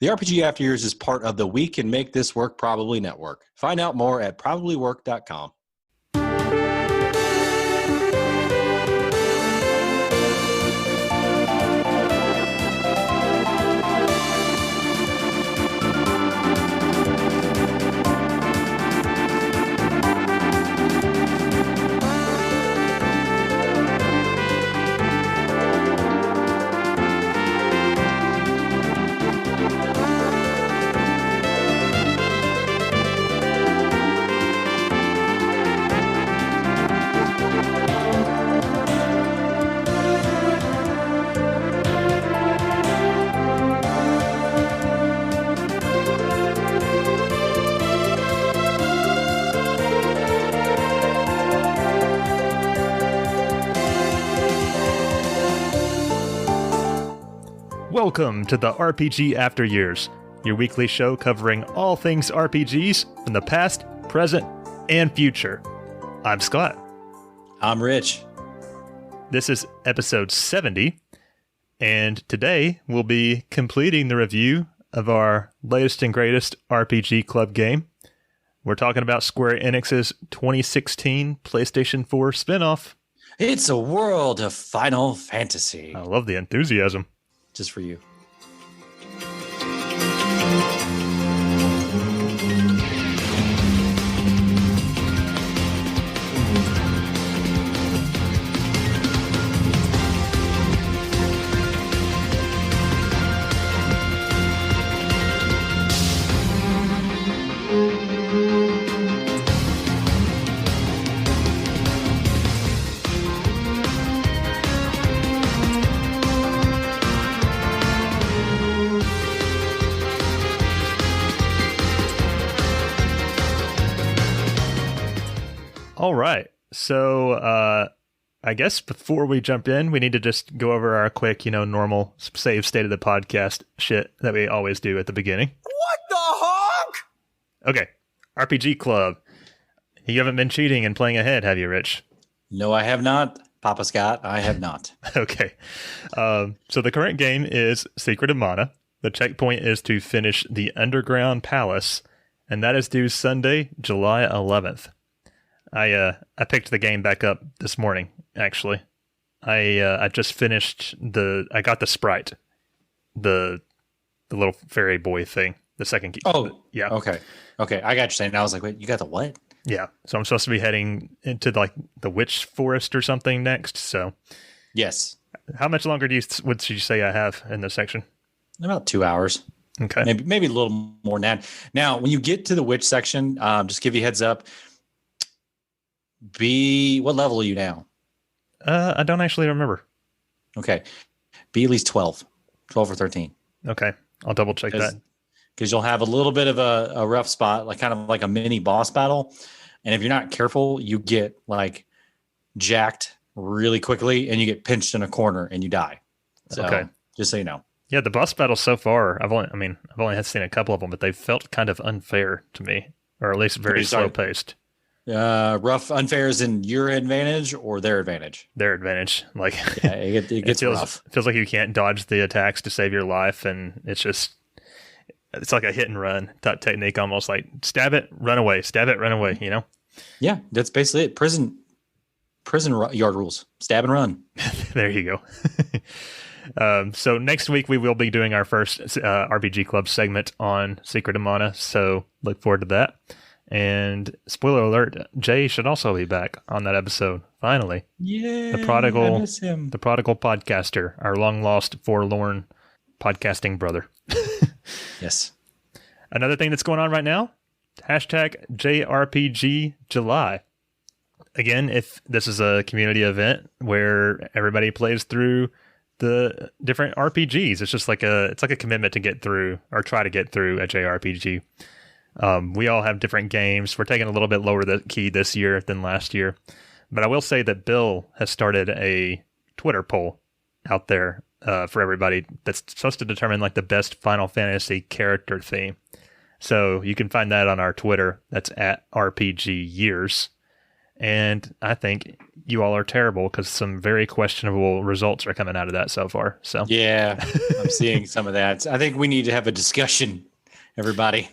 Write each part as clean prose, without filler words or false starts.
The RPG After Years is part of the We Can Make This Work Probably Network. Find out more at probablywork.com. Welcome to the RPG After Years, your weekly show covering all things RPGs from the past, present, and future. I'm Scott. I'm Rich. This is episode 70, and today we'll be completing the review of our latest and greatest RPG Club game. We're talking about Square Enix's 2016 PlayStation 4 spinoff. It's a world of Final Fantasy. I love the enthusiasm. Just for you. All right, so I guess before we jump in, we need to just go over our quick, normal save state of the podcast shit that we always do at the beginning. What the honk? Okay, RPG Club. You haven't been cheating and playing ahead, have you, Rich? No, I have not. Papa Scott, I have not. Okay, so the current game is Secret of Mana. The checkpoint is to finish the Underground Palace, and that is due Sunday, July 11th. I picked the game back up this morning, actually. I just finished I got the sprite, the little fairy boy thing, the second key. Oh, yeah. Okay, I got you saying. I was like, wait, you got the what? Yeah, so I'm supposed to be heading into like the witch forest or something next. So, yes. How much longer would you say I have in this section? About 2 hours. Okay, maybe a little more than that. Now, when you get to the witch section, just give you a heads up. What level are you now? I don't actually remember. Okay. Be at least 12 or 13. Okay. I'll double check that. Because you'll have a little bit of a rough spot, like kind of like a mini boss battle. And if you're not careful, you get like jacked really quickly and you get pinched in a corner and you die. So okay. Just so you know. Yeah, the boss battles so far, I've only seen a couple of them, but they've felt kind of unfair to me, or at least very slow paced. Rough, unfair is in your advantage or their advantage? Their advantage. Like, yeah, it gets rough. It feels like you can't dodge the attacks to save your life, and it's like a hit and run type technique, almost like stab it, run away, Yeah, that's basically it. Prison yard rules. Stab and run. There you go. So next week we will be doing our first RPG Club segment on Secret of Mana, so look forward to that. And spoiler alert, Jay should also be back on that episode. Finally, yeah, the prodigal, I miss him. The prodigal podcaster, our long lost, forlorn podcasting brother. Yes. Another thing that's going on right now: #Jrpg July. Again, if this is a community event where everybody plays through the different RPGs, it's just like a commitment to get through or try to get through a JRPG. We all have different games. We're taking a little bit lower the key this year than last year. But I will say that Bill has started a Twitter poll out there for everybody that's supposed to determine like the best Final Fantasy character theme. So you can find that on our Twitter. That's at RPG Years. and I think you all are terrible because some very questionable results are coming out of that so far. So Yeah, I'm seeing some of that. I think we need to have a discussion, everybody.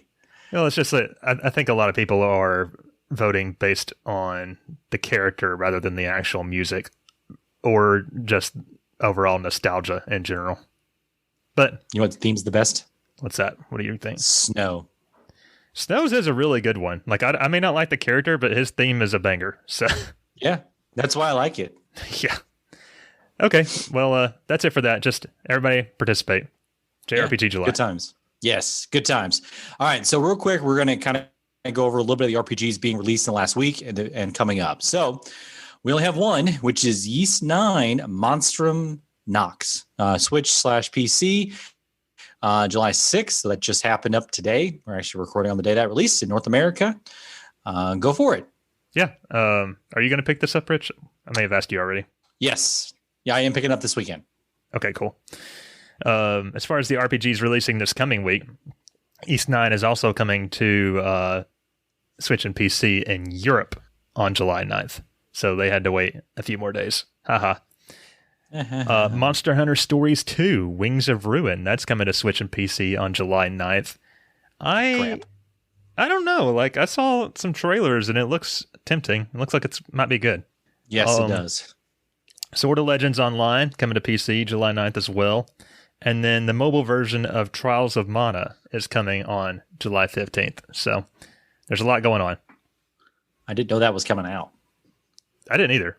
well, it's just that I think a lot of people are voting based on the character rather than the actual music or just overall nostalgia in general. But You know what theme's the best? what's that? What do you think? Snow. Snow's is a really good one. Like I may not like the character, but his theme is a banger. So Yeah, that's why I like it. yeah. Okay. Well, that's it for that. Just everybody participate. Jrpg July. Good times. Yes, good times. All right, so real quick, we're going to kind of go over a little bit of the RPGs being released in the last week and coming up. So we only have one, which is Yeast 9 Monstrum Nox, Switch/PC, July 6th. So that just happened up today. We're actually recording on the day that released in North America. Go for it. Yeah. Are you going to pick this up, Rich? I may have asked you already. Yes. Yeah, I am picking up this weekend. Okay, cool. As far as the RPGs releasing this coming week, Yeast 9 is also coming to Switch and PC in Europe on July 9th. So they had to wait a few more days. Haha. Monster Hunter Stories 2, Wings of Ruin. That's coming to Switch and PC on July 9th. I don't know. Like, I saw some trailers and it looks tempting. It looks like it might be good. Yes, it does. Sword of Legends Online coming to PC July 9th as well. And then the mobile version of Trials of Mana is coming on July 15th. So there's a lot going on. I didn't know that was coming out. I didn't either.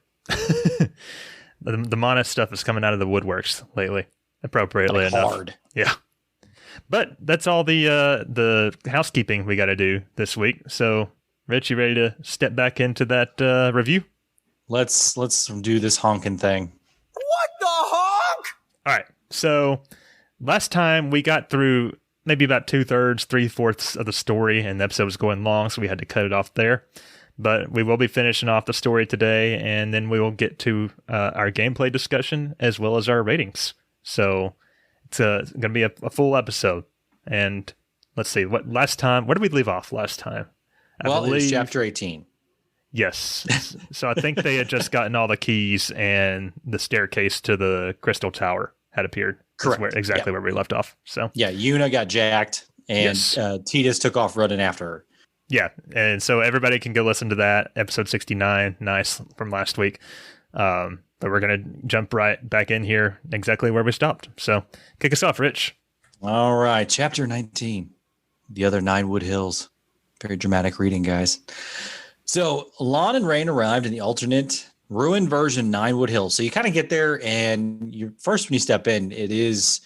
The Mana stuff is coming out of the woodworks lately, appropriately enough. Hard. Yeah. But that's all the housekeeping we got to do this week. So, Rich, you ready to step back into that review? Let's do this honking thing. What the honk? All right. So last time we got through maybe about 2/3, 3/4 of the story, and the episode was going long, so we had to cut it off there. But we will be finishing off the story today, and then we will get to our gameplay discussion as well as our ratings. So it's going to be a full episode. And let's see, where did we leave off last time? It's chapter 18. Yes. So I think they had just gotten all the keys and the staircase to the Crystal Tower had appeared. Correct. Where we left off. So yeah, Yuna got jacked, and Yes. Titus took off running after her. yeah, and so everybody can go listen to that episode 69, nice from last week. But we're gonna jump right back in here exactly where we stopped. So kick us off, Rich. All right, chapter 19, the other Nine Wood Hills. Very dramatic reading, guys. So Lon and Rayne arrived in the alternate ruined version Nine Wood Hills. So you kind of get there, and when you step in, it is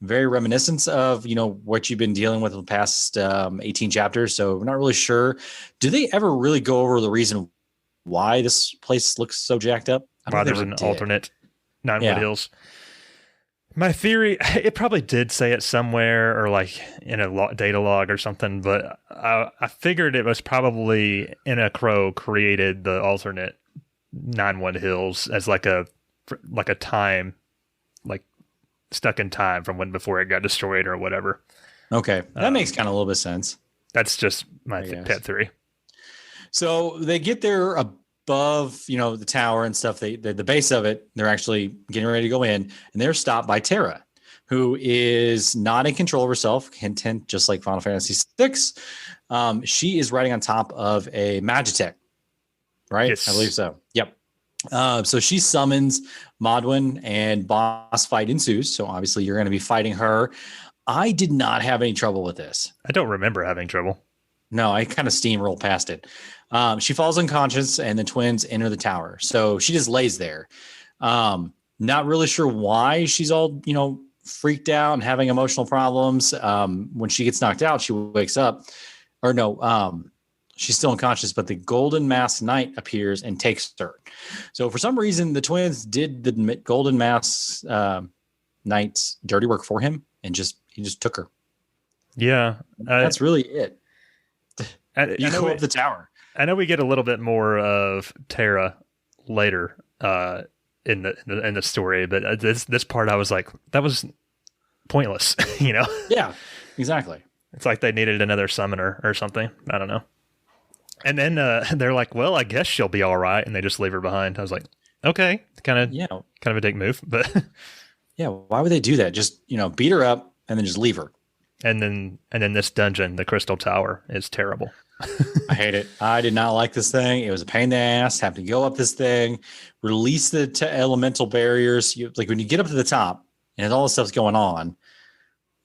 very reminiscent of what you've been dealing with the past 18 chapters. So we're not really sure. Do they ever really go over the reason why this place looks so jacked up? Why there's an alternate Nine Wood Hills. My theory, it probably did say it somewhere or like in a data log or something, but I figured it was probably Inna Crow created the alternate Nine Wood Hills as like a time, like stuck in time from before it got destroyed or whatever. Okay. That makes kind of a little bit of sense. That's just my pet theory. So they get there above, the tower and stuff. The base of it, they're actually getting ready to go in, and they're stopped by Terra, who is not in control of herself, hint, just like Final Fantasy VI. She is riding on top of a Magitech, right? Yes. I believe so. Yep. So she summons Modwin, and boss fight ensues. So obviously you're going to be fighting her. I did not have any trouble with this. I don't remember having trouble. No, I kind of steamrolled past it. She falls unconscious, and the twins enter the tower. So she just lays there. Not really sure why she's all, freaked out and having emotional problems. When she gets knocked out, she wakes up. Or no, she's still unconscious, but the Golden Masked Knight appears and takes her. So for some reason, the twins did the Golden Masked Knight's dirty work for him, and he just took her. Yeah. That's really it. You go up the tower. I know we get a little bit more of Terra later in the story, but this part I was like, that was pointless, Yeah, exactly. It's like they needed another summoner or something. I don't know. And then they're like, well, I guess she'll be all right. And they just leave her behind. I was like, okay, kind of a dick move. But yeah, why would they do that? Just, beat her up and then just leave her. And then this dungeon, the Crystal Tower, is terrible. I hate it. I did not like this thing. It was a pain in the ass. Have to go up this thing, release the elemental barriers. Like when you get up to the top and all this stuff's going on,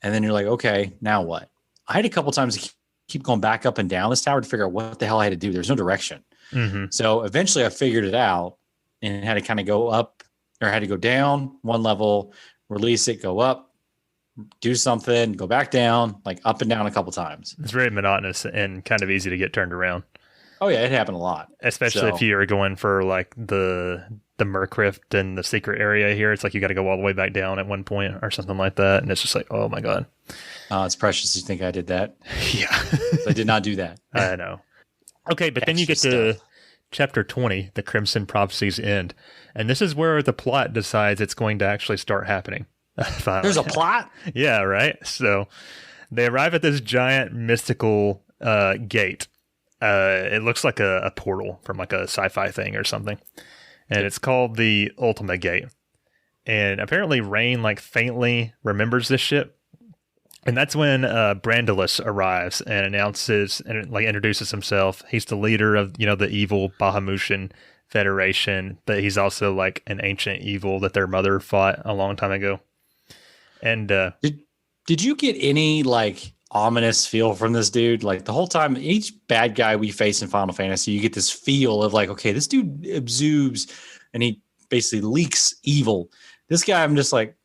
and then you're like, okay, now what? I had a couple times to keep going back up and down this tower to figure out what the hell I had to do. There's no direction. Mm-hmm. So eventually I figured it out and had to kind of go up or had to go down one level, release it, go up, do something, go back down, like up and down a couple times. It's very monotonous and kind of easy to get turned around. Oh yeah, it happened a lot. Especially if you're going for like the Murkrift and the secret area here. It's like you got to go all the way back down at one point or something like that. And it's just like, oh my God. It's precious you think I did that. Yeah. I did not do that. I know. Okay, but then you get to chapter 20, the Crimson Prophecies end. And this is where the plot decides it's going to actually start happening. There's a plot? Yeah, right? So they arrive at this giant mystical gate. It looks like a portal from like a sci-fi thing or something. And it's called the Ultima Gate. And apparently Rayne like faintly remembers this shit. And that's when Brandelus arrives and announces and like introduces himself. He's the leader of, the evil Bahamutian Federation, but he's also like an ancient evil that their mother fought a long time ago. And did you get any like ominous feel from this dude? Like the whole time, each bad guy we face in Final Fantasy, you get this feel of like, okay, this dude exudes and he basically leaks evil. This guy, I'm just like,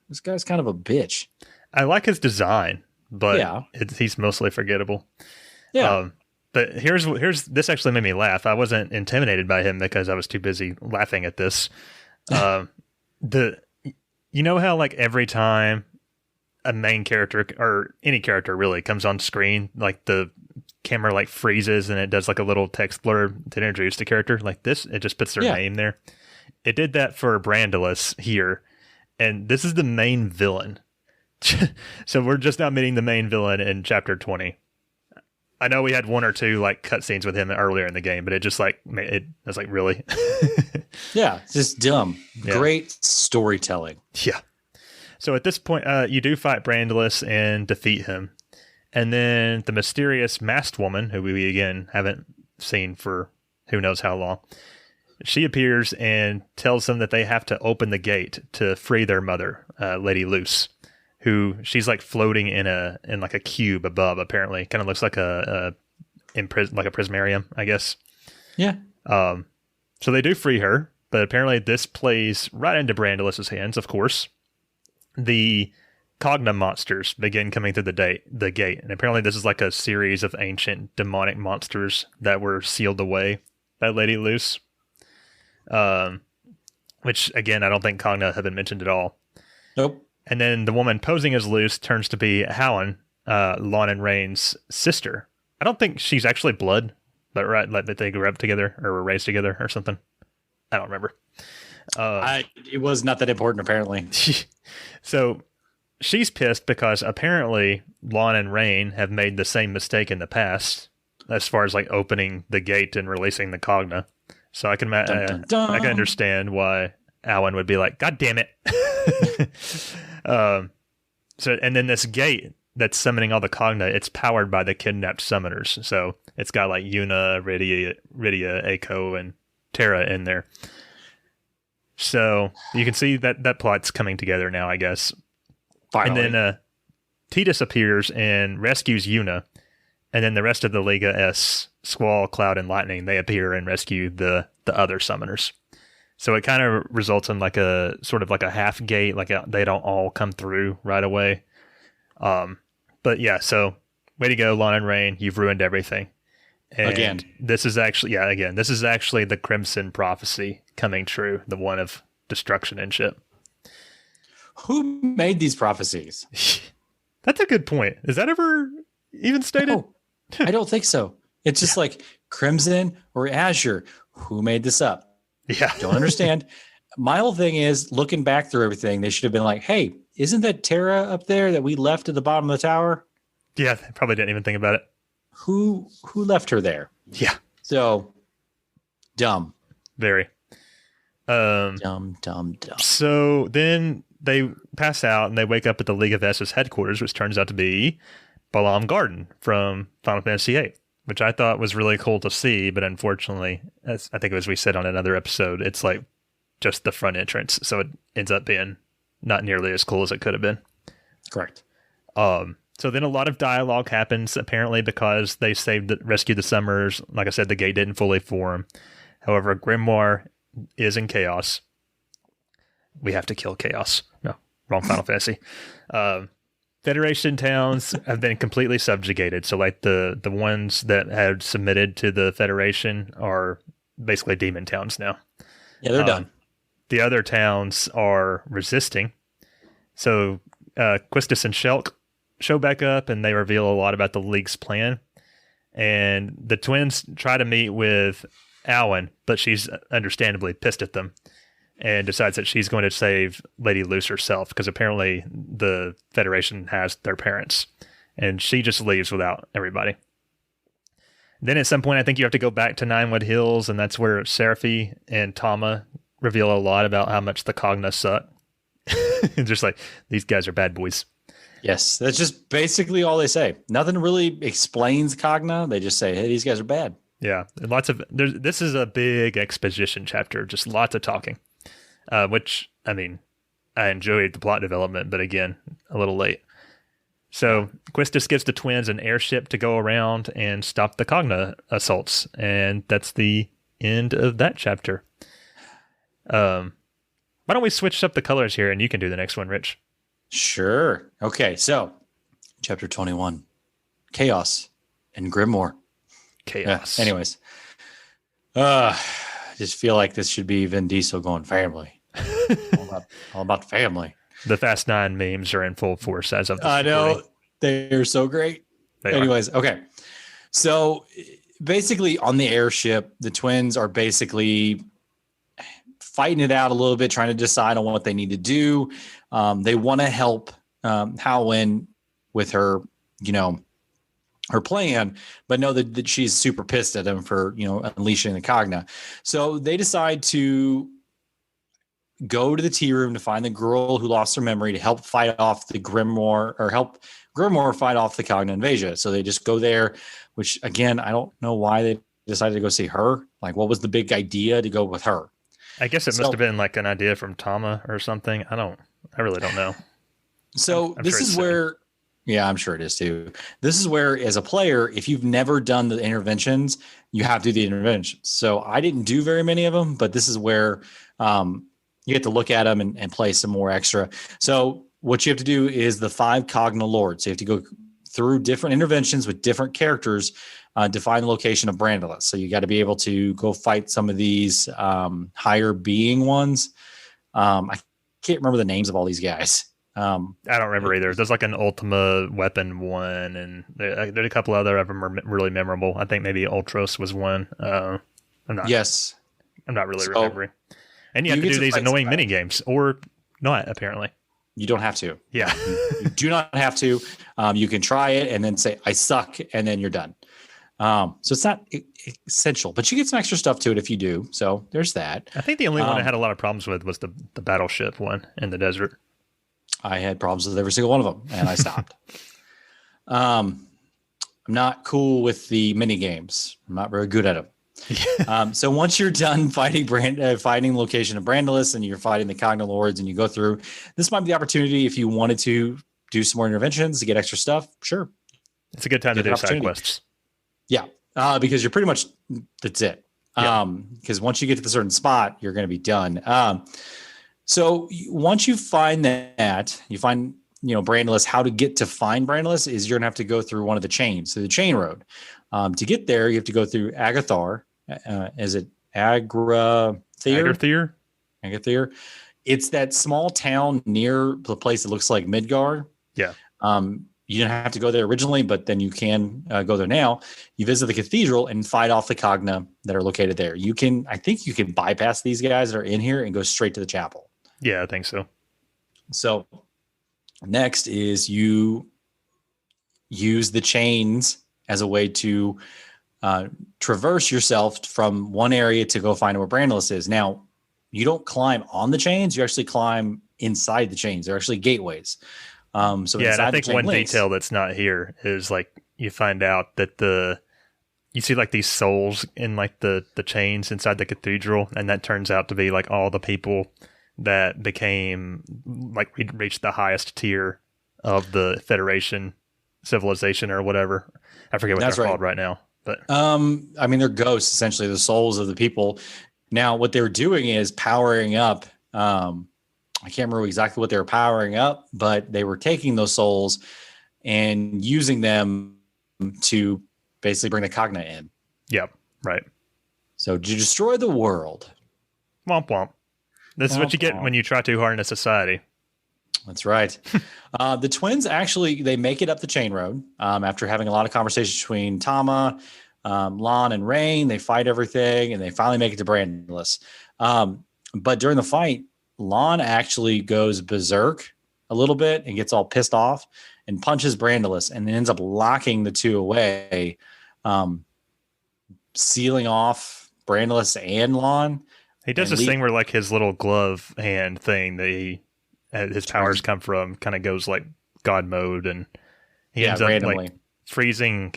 this guy's kind of a bitch. I like his design, but he's mostly forgettable. Yeah. But here's this actually made me laugh. I wasn't intimidated by him because I was too busy laughing at this. You know how like every time a main character or any character really comes on screen, like the camera like freezes and it does like a little text blurb to introduce the character like this, it just puts their name there. It did that for Brandelus here. And this is the main villain. So we're just now meeting the main villain in chapter 20. I know we had one or two like cutscenes with him earlier in the game, but it just like I was like, really? Yeah, it's just dumb. Yeah. Great storytelling. Yeah. So at this point, you do fight Brandelus and defeat him, and then the mysterious masked woman, who we again haven't seen for who knows how long, she appears and tells them that they have to open the gate to free their mother, Lady Luce. Who she's like floating in like a cube above. Apparently, kind of looks like like a prismarium, I guess. Yeah. So they do free her, but apparently this plays right into Brandelus's hands. Of course, the Cogna monsters begin coming through the gate, and apparently this is like a series of ancient demonic monsters that were sealed away by Lady Luce. Which again, I don't think Cogna have been mentioned at all. Nope. And then the woman posing as Luce turns to be Helen, Lon and Rayne's sister. I don't think she's actually blood, but right, like that they grew up together or were raised together or something. I don't remember. It was not that important, apparently. So she's pissed because apparently Lon and Rayne have made the same mistake in the past as far as like opening the gate and releasing the Cogna. So I can I can understand why Alan would be like, God damn it. So and then this gate that's summoning all the Cogna, it's powered by the kidnapped summoners. So it's got like Yuna, Rydia, Eiko, and Terra in there. So you can see that plot's coming together now, I guess. Finally. And then Tidus appears and rescues Yuna. And then the rest of the Liga S, Squall, Cloud, and Lightning, they appear and rescue the other summoners. So it kind of results in like a sort of like a half gate, like they don't all come through right away. But yeah, so way to go, Lon and Rayne. You've ruined everything. And this is actually the Crimson Prophecy coming true, the one of destruction and shit. Who made these prophecies? That's a good point. Is that ever even stated? No, I don't think so. It's just like Crimson or Azure. Who made this up? Yeah. Don't understand. My whole thing is looking back through everything, they should have been like, hey, isn't that Terra up there that we left at the bottom of the tower? Yeah, they probably didn't even think about it. Who left her there? Yeah. So dumb. Very. Dumb. So then they pass out and they wake up at the League of Essos headquarters, which turns out to be Balam Garden from Final Fantasy VIII, which I thought was really cool to see, but unfortunately, as I think as we said on another episode, it's like just the front entrance, so it ends up being not nearly as cool as it could have been. Correct. So then a lot of dialogue happens, apparently because they rescued the Summers. Like I said, the gate didn't fully form. However, Grimoire is in chaos. We have to kill chaos. No, wrong Final Fantasy. Federation towns have been completely subjugated. So like the ones that had submitted to the Federation are basically demon towns now. Yeah, they're done. The other towns are resisting. So Quistis and Shelk show back up and they reveal a lot about the League's plan. And the twins try to meet with Alwyn, but she's understandably pissed at them and decides that she's going to save Lady Luce herself because apparently the Federation has their parents. And she just leaves without everybody. Then at some point, I think you have to go back to Ninewood Hills, and that's where Seraphy and Tama reveal a lot about how much the Cogna suck. Just like, these guys are bad boys. Yes, that's just basically all they say. Nothing really explains Cogna. They just say, hey, these guys are bad. Yeah, this is a big exposition chapter, just lots of talking, which, I mean, I enjoyed the plot development, but again, a little late. So Quistis gives the twins an airship to go around and stop the Cogna assaults, and that's the end of that chapter. Why don't we switch up the colors here, and you can do the next one, Rich? Sure. Okay, so chapter 21, Chaos and Grimoire. Chaos. Anyways, I just feel like this should be Vin Diesel going family. all about the family. The Fast 9 memes are in full force as of this I know. recording. They're so great. Anyways, okay. So basically on the airship, the twins are basically fighting it out a little bit, trying to decide on what they need to do. They want to help Howlin with her, her plan, but know that she's super pissed at him for, unleashing the Cogna. So they decide to go to the tea room to find the girl who lost her memory to help fight off the Grimoire, or help Grimoire fight off the Cogna invasion. So they just go there, which again, I don't know why they decided to go see her. Like, what was the big idea to go with her? I guess it must have been like an idea from Tama or something. I really don't know. So I'm this sure is where, yeah, I'm sure it is too. This is where, as a player, if you've never done the interventions, you have to do the interventions. So I didn't do very many of them, but this is where you get to look at them and play some more extra. So what you have to do is the 5 Cogna Lords. So you have to go through different interventions with different characters to find the location of Brandelus. So you got to be able to go fight some of these higher being ones. I can't remember the names of all these guys. I don't remember either. There's like an Ultima weapon one, and there's a couple other of them are really memorable. I think maybe Ultros was one. I'm not really remembering. And you have to do these annoying mini games, or not. Apparently, you don't have to. Yeah, you do not have to. You can try it and then say I suck, and then you're done. So it's not essential, but you get some extra stuff to it if you do. So there's that. I think the only one I had a lot of problems with was the battleship one in the desert. I had problems with every single one of them, and I stopped. I'm not cool with the mini games. I'm not very good at them. So once you're done fighting location of Brandelus and you're fighting the Cogna Lords and you go through, this might be the opportunity if you wanted to do some more interventions to get extra stuff. Sure. It's a good time to do side quests. Yeah. Because you're pretty much, that's it. Because once you get to a certain spot, you're going to be done. So once you find that, you find, Brandelus, how to get to find Brandelus is you're going to have to go through one of the chains, so the chain road. To get there, you have to go through Agathar. Is it Agrathir? Agathir. It's that small town near the place that looks like Midgard. Yeah. You didn't have to go there originally, but then you can go there now. You visit the cathedral and fight off the Cogna that are located there. I think you can bypass these guys that are in here and go straight to the chapel. Yeah, I think so. So next is you use the chains as a way to traverse yourself from one area to go find where Brandelus is. Now, you don't climb on the chains; you actually climb inside the chains. They're actually gateways. So yeah, and I inside think the chain one links, detail that's not here is like you find out that you see like these souls in like the chains inside the cathedral, and that turns out to be like all the people that became like reached the highest tier of the Federation civilization or whatever. I forget what they're called right now, but I mean, they're ghosts, essentially, the souls of the people. Now, what they're doing is powering up. I can't remember exactly what they were powering up, but they were taking those souls and using them to basically bring the Cogna in. Yep, right. So to destroy the world. Womp womp. This is what you get when you try too hard in a society. That's right. The twins actually, they make it up the chain road after having a lot of conversations between Tama, Lon and Rayne. They fight everything and they finally make it to Brandelus. But during the fight, Lon actually goes berserk a little bit and gets all pissed off and punches Brandelus and ends up locking the two away, sealing off Brandelus and Lon. He does this thing where like his little glove hand thing that his powers come from kind of goes like God mode, and he ends up randomly like freezing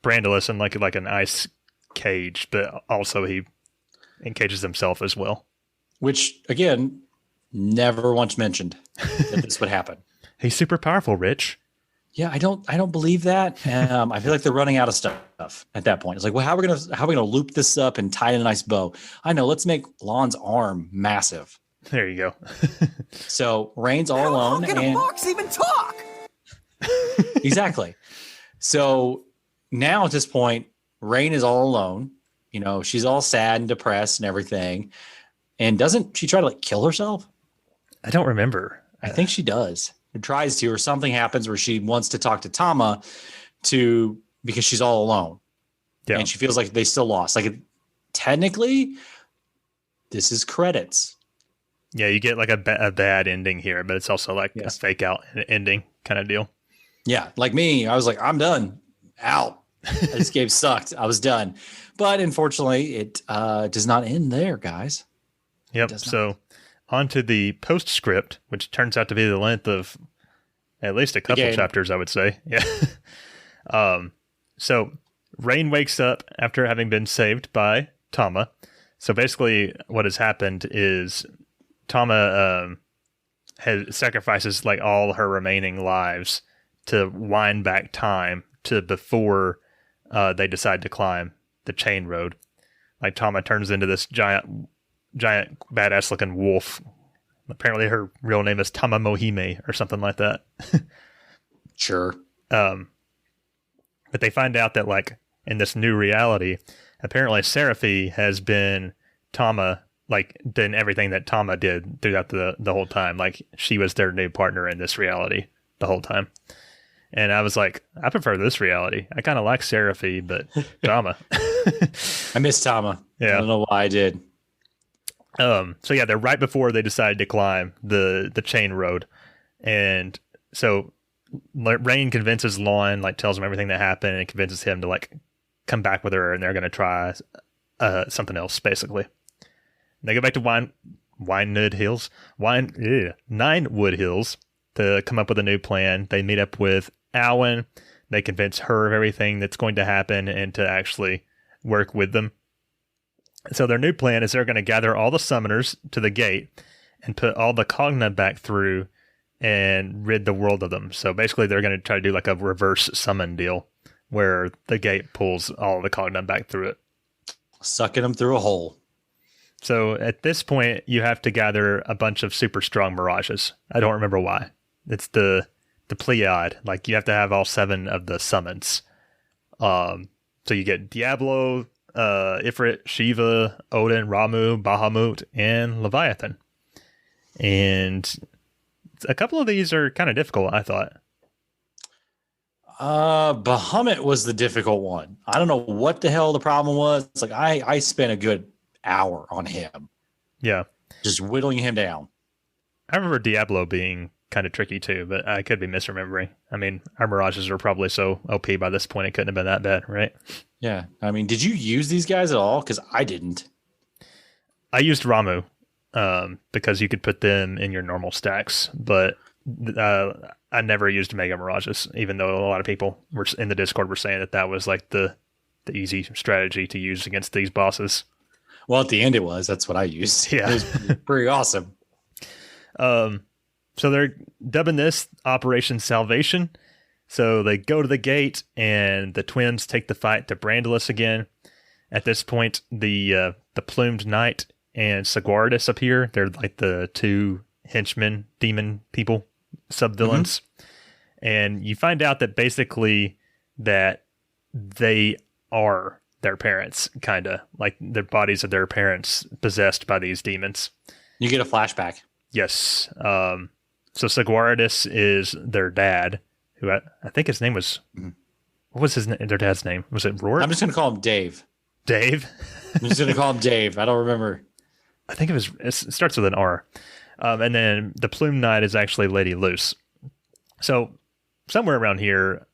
Brandelus in like an ice cage, but also he encages himself as well. Which again, never once mentioned that this would happen. He's super powerful, Rich. Yeah, I don't believe that. I feel like they're running out of stuff at that point. It's like, well, how are we gonna loop this up and tie in a nice bow? I know. Let's make Lon's arm massive. There you go. So Rayne's all alone. How can a fox even talk? Exactly. So now at this point, Rayne is all alone. You know, she's all sad and depressed and everything. And doesn't she try to like kill herself? I don't remember. I think she does. It tries to, or something happens where she wants to talk to Tama because she's all alone. Yeah. And she feels like they still lost. Like technically, this is credits. Yeah, you get like a bad ending here, but it's also like a fake out ending kind of deal. Yeah, like me, I was like, I'm done. Out. This game sucked. I was done. But unfortunately, it does not end there, guys. Yep. So on to the postscript, which turns out to be the length of at least a couple chapters, I would say. Yeah. So Rayne wakes up after having been saved by Tama. So basically what has happened is Tama sacrifices like all her remaining lives to wind back time to before they decide to climb the chain road. Like Tama turns into this giant badass looking wolf. Apparently her real name is Tama Mohime or something like that. Sure. But they find out that like in this new reality, apparently Seraphi has been Tama, like done everything that Tama did throughout the whole time. Like she was their new partner in this reality the whole time. And I was like, I prefer this reality. I kind of like Seraphi, but Tama. I miss Tama. Yeah. I don't know why I did. So yeah, they're right before they decide to climb the chain road. And so Rayne convinces Lon, like tells him everything that happened and convinces him to like come back with her, and they're going to try something else basically. They go back to Ninewood Hills to come up with a new plan. They meet up with Alwyn. They convince her of everything that's going to happen and to actually work with them. So their new plan is they're going to gather all the summoners to the gate and put all the Cogna back through and rid the world of them. So basically they're going to try to do like a reverse summon deal where the gate pulls all the Cogna back through it. Sucking them through a hole. So at this point, you have to gather a bunch of super strong Mirages. I don't remember why. It's the Pleiad. Like you have to have all 7 of the summons. So you get Diablo, Ifrit, Shiva, Odin, Ramu, Bahamut, and Leviathan. And a couple of these are kind of difficult, I thought. Bahamut was the difficult one. I don't know what the hell the problem was. It's like I spent a good hour on him. Yeah. Just whittling him down. I remember Diablo being kind of tricky too, but I could be misremembering. I mean, our Mirages are probably so OP by this point, it couldn't have been that bad, right? Yeah. I mean, did you use these guys at all? Because I didn't. I used Ramu because you could put them in your normal stacks, but I never used Mega Mirages, even though a lot of people were in the Discord were saying that was like the easy strategy to use against these bosses. Well, at the end it was. That's what I used. Yeah. It was pretty awesome. So they're dubbing this Operation Salvation. So they go to the gate, and the twins take the fight to Brandelus again. At this point, the Plume Knight and Sigwardus appear. They're like the two henchmen, demon people, sub-villains. Mm-hmm. And you find out that basically that they are their parents, kind of. Like their bodies of their parents possessed by these demons. You get a flashback. Yes. So Sigwardus is their dad, who I think his name was... What was their dad's name? Was it Rourke? I'm just going to call him Dave. Dave? I'm just going to call him Dave. I don't remember. I think it starts with an R. And then the Plume Knight is actually Lady Luce. So somewhere around here,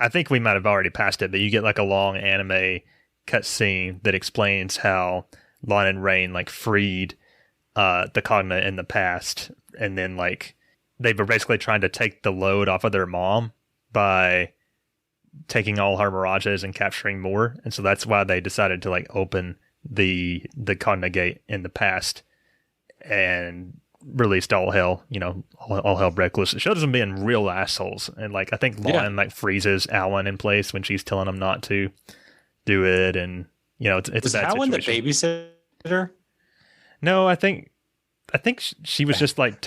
I think we might have already passed it, but you get like a long anime cutscene that explains how Lon and Rayne like freed the Cogna in the past, and then like they were basically trying to take the load off of their mom by taking all her Mirages and capturing more, and so that's why they decided to like open the Cogna gate in the past and released all hell, all hell break loose. It shows them being real assholes, and like I think Lon like freezes Alan in place when she's telling him not to do it, and it's was a bad Alan the situation. babysitter? No, I think she was just like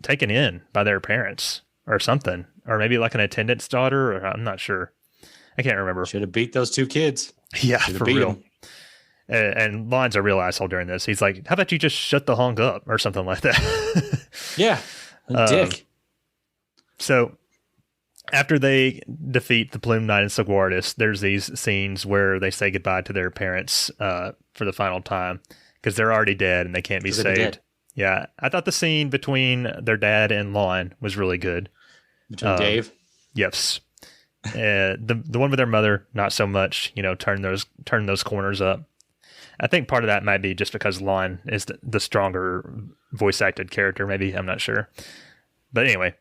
taken in by their parents or something, or maybe like an attendant's daughter, or I'm not sure. I can't remember. Should have beat those two kids. Yeah, for real. And Lon's a real asshole during this. He's like, "How about you just shut the honk up," or something like that. Yeah, dick. So after they defeat the Plume Knight and Sigwardus, there's these scenes where they say goodbye to their parents for the final time because they're already dead and they can't be saved. Yeah, I thought the scene between their dad and Lon was really good. Between Dave? Yes. The one with their mother, not so much. Turn those corners up. I think part of that might be just because Lon is the stronger voice acted character. Maybe, I'm not sure. But anyway,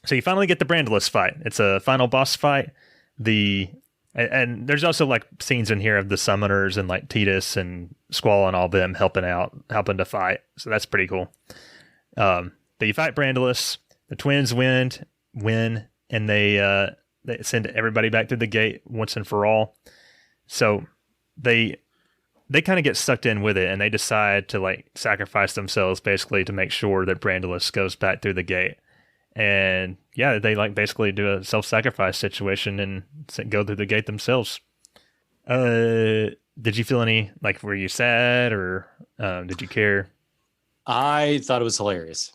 so you finally get the Brandelus fight. It's a final boss fight. And there's also like scenes in here of the summoners and like Titus and Squall and all them helping to fight. So that's pretty cool. But you fight Brandelus. The twins win, and they send everybody back through the gate once and for all. So they kind of get sucked in with it, and they decide to like sacrifice themselves basically to make sure that Brandelus goes back through the gate. And yeah, they like basically do a self-sacrifice situation and go through the gate themselves. Did you feel any, like, were you sad or did you care? I thought it was hilarious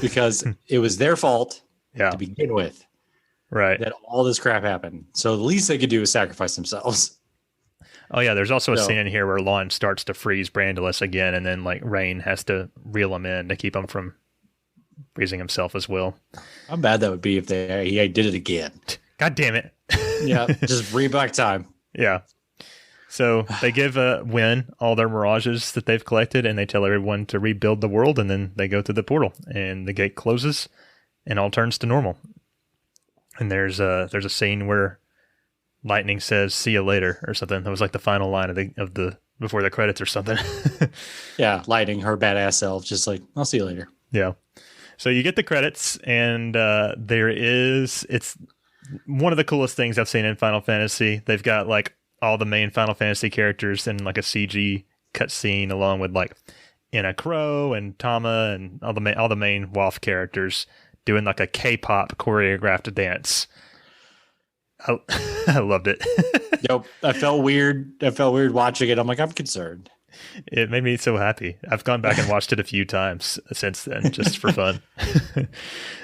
because it was their fault to begin with. Right. That all this crap happened. So the least they could do is sacrifice themselves. Oh yeah, there's also a scene in here where Lon starts to freeze Brandelus again, and then like Rayne has to reel him in to keep him from freezing himself as well. How bad that would be if he did it again. God damn it. Yeah, just bring back time. Yeah. So they give Wynn all their Mirages that they've collected, and they tell everyone to rebuild the world, and then they go through the portal, and the gate closes, and all turns to normal. And there's a scene where Lightning says "See you later" or something. That was like the final line of the before the credits or something. Yeah, Lightning, her badass self, just like, "I'll see you later." Yeah. So you get the credits, and it's one of the coolest things I've seen in Final Fantasy. They've got like all the main Final Fantasy characters in like a CG cutscene, along with like Inna Crow and Tama and all the main WoF characters doing like a K-pop choreographed dance. I loved it. Yep, I felt weird watching it. I'm like, I'm concerned. It made me so happy. I've gone back and watched it a few times since then, just for fun.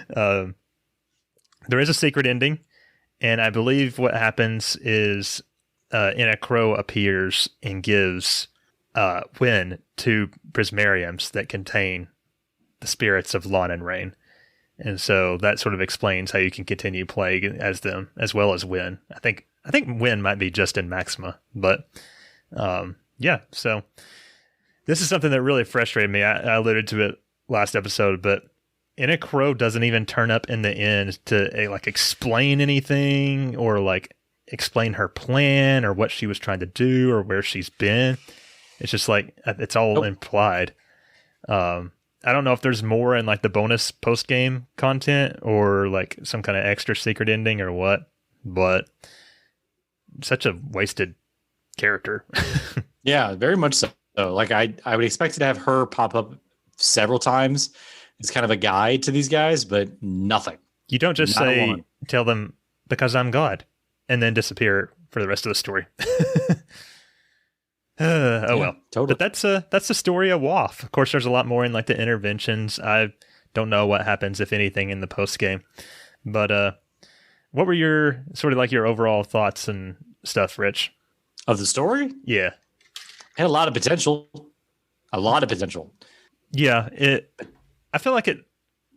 There is a secret ending, and I believe what happens is Inna Crow appears and gives Wynn two prismariums that contain the spirits of Lon and Rayne. And so that sort of explains how you can continue playing as them as well as win. I think win might be just in Maxima, but yeah. So this is something that really frustrated me. I alluded to it last episode, but Inna Crow doesn't even turn up in the end to like explain anything or like explain her plan or what she was trying to do or where she's been. It's just like it's all implied. I don't know if there's more in like the bonus post game content or like some kind of extra secret ending or what, but such a wasted character. Yeah, very much so. Like I would expect to have her pop up several times. It's kind of a guide to these guys, but nothing. You don't just tell them because I'm God and then disappear for the rest of the story. Well, totally. But that's the story of WAF. Of course, there's a lot more in like the interventions. I don't know what happens, if anything, in the post game. But what were your sort of like your overall thoughts and stuff, Rich? Of the story? Yeah, it had a lot of potential. A lot of potential. Yeah, I feel like it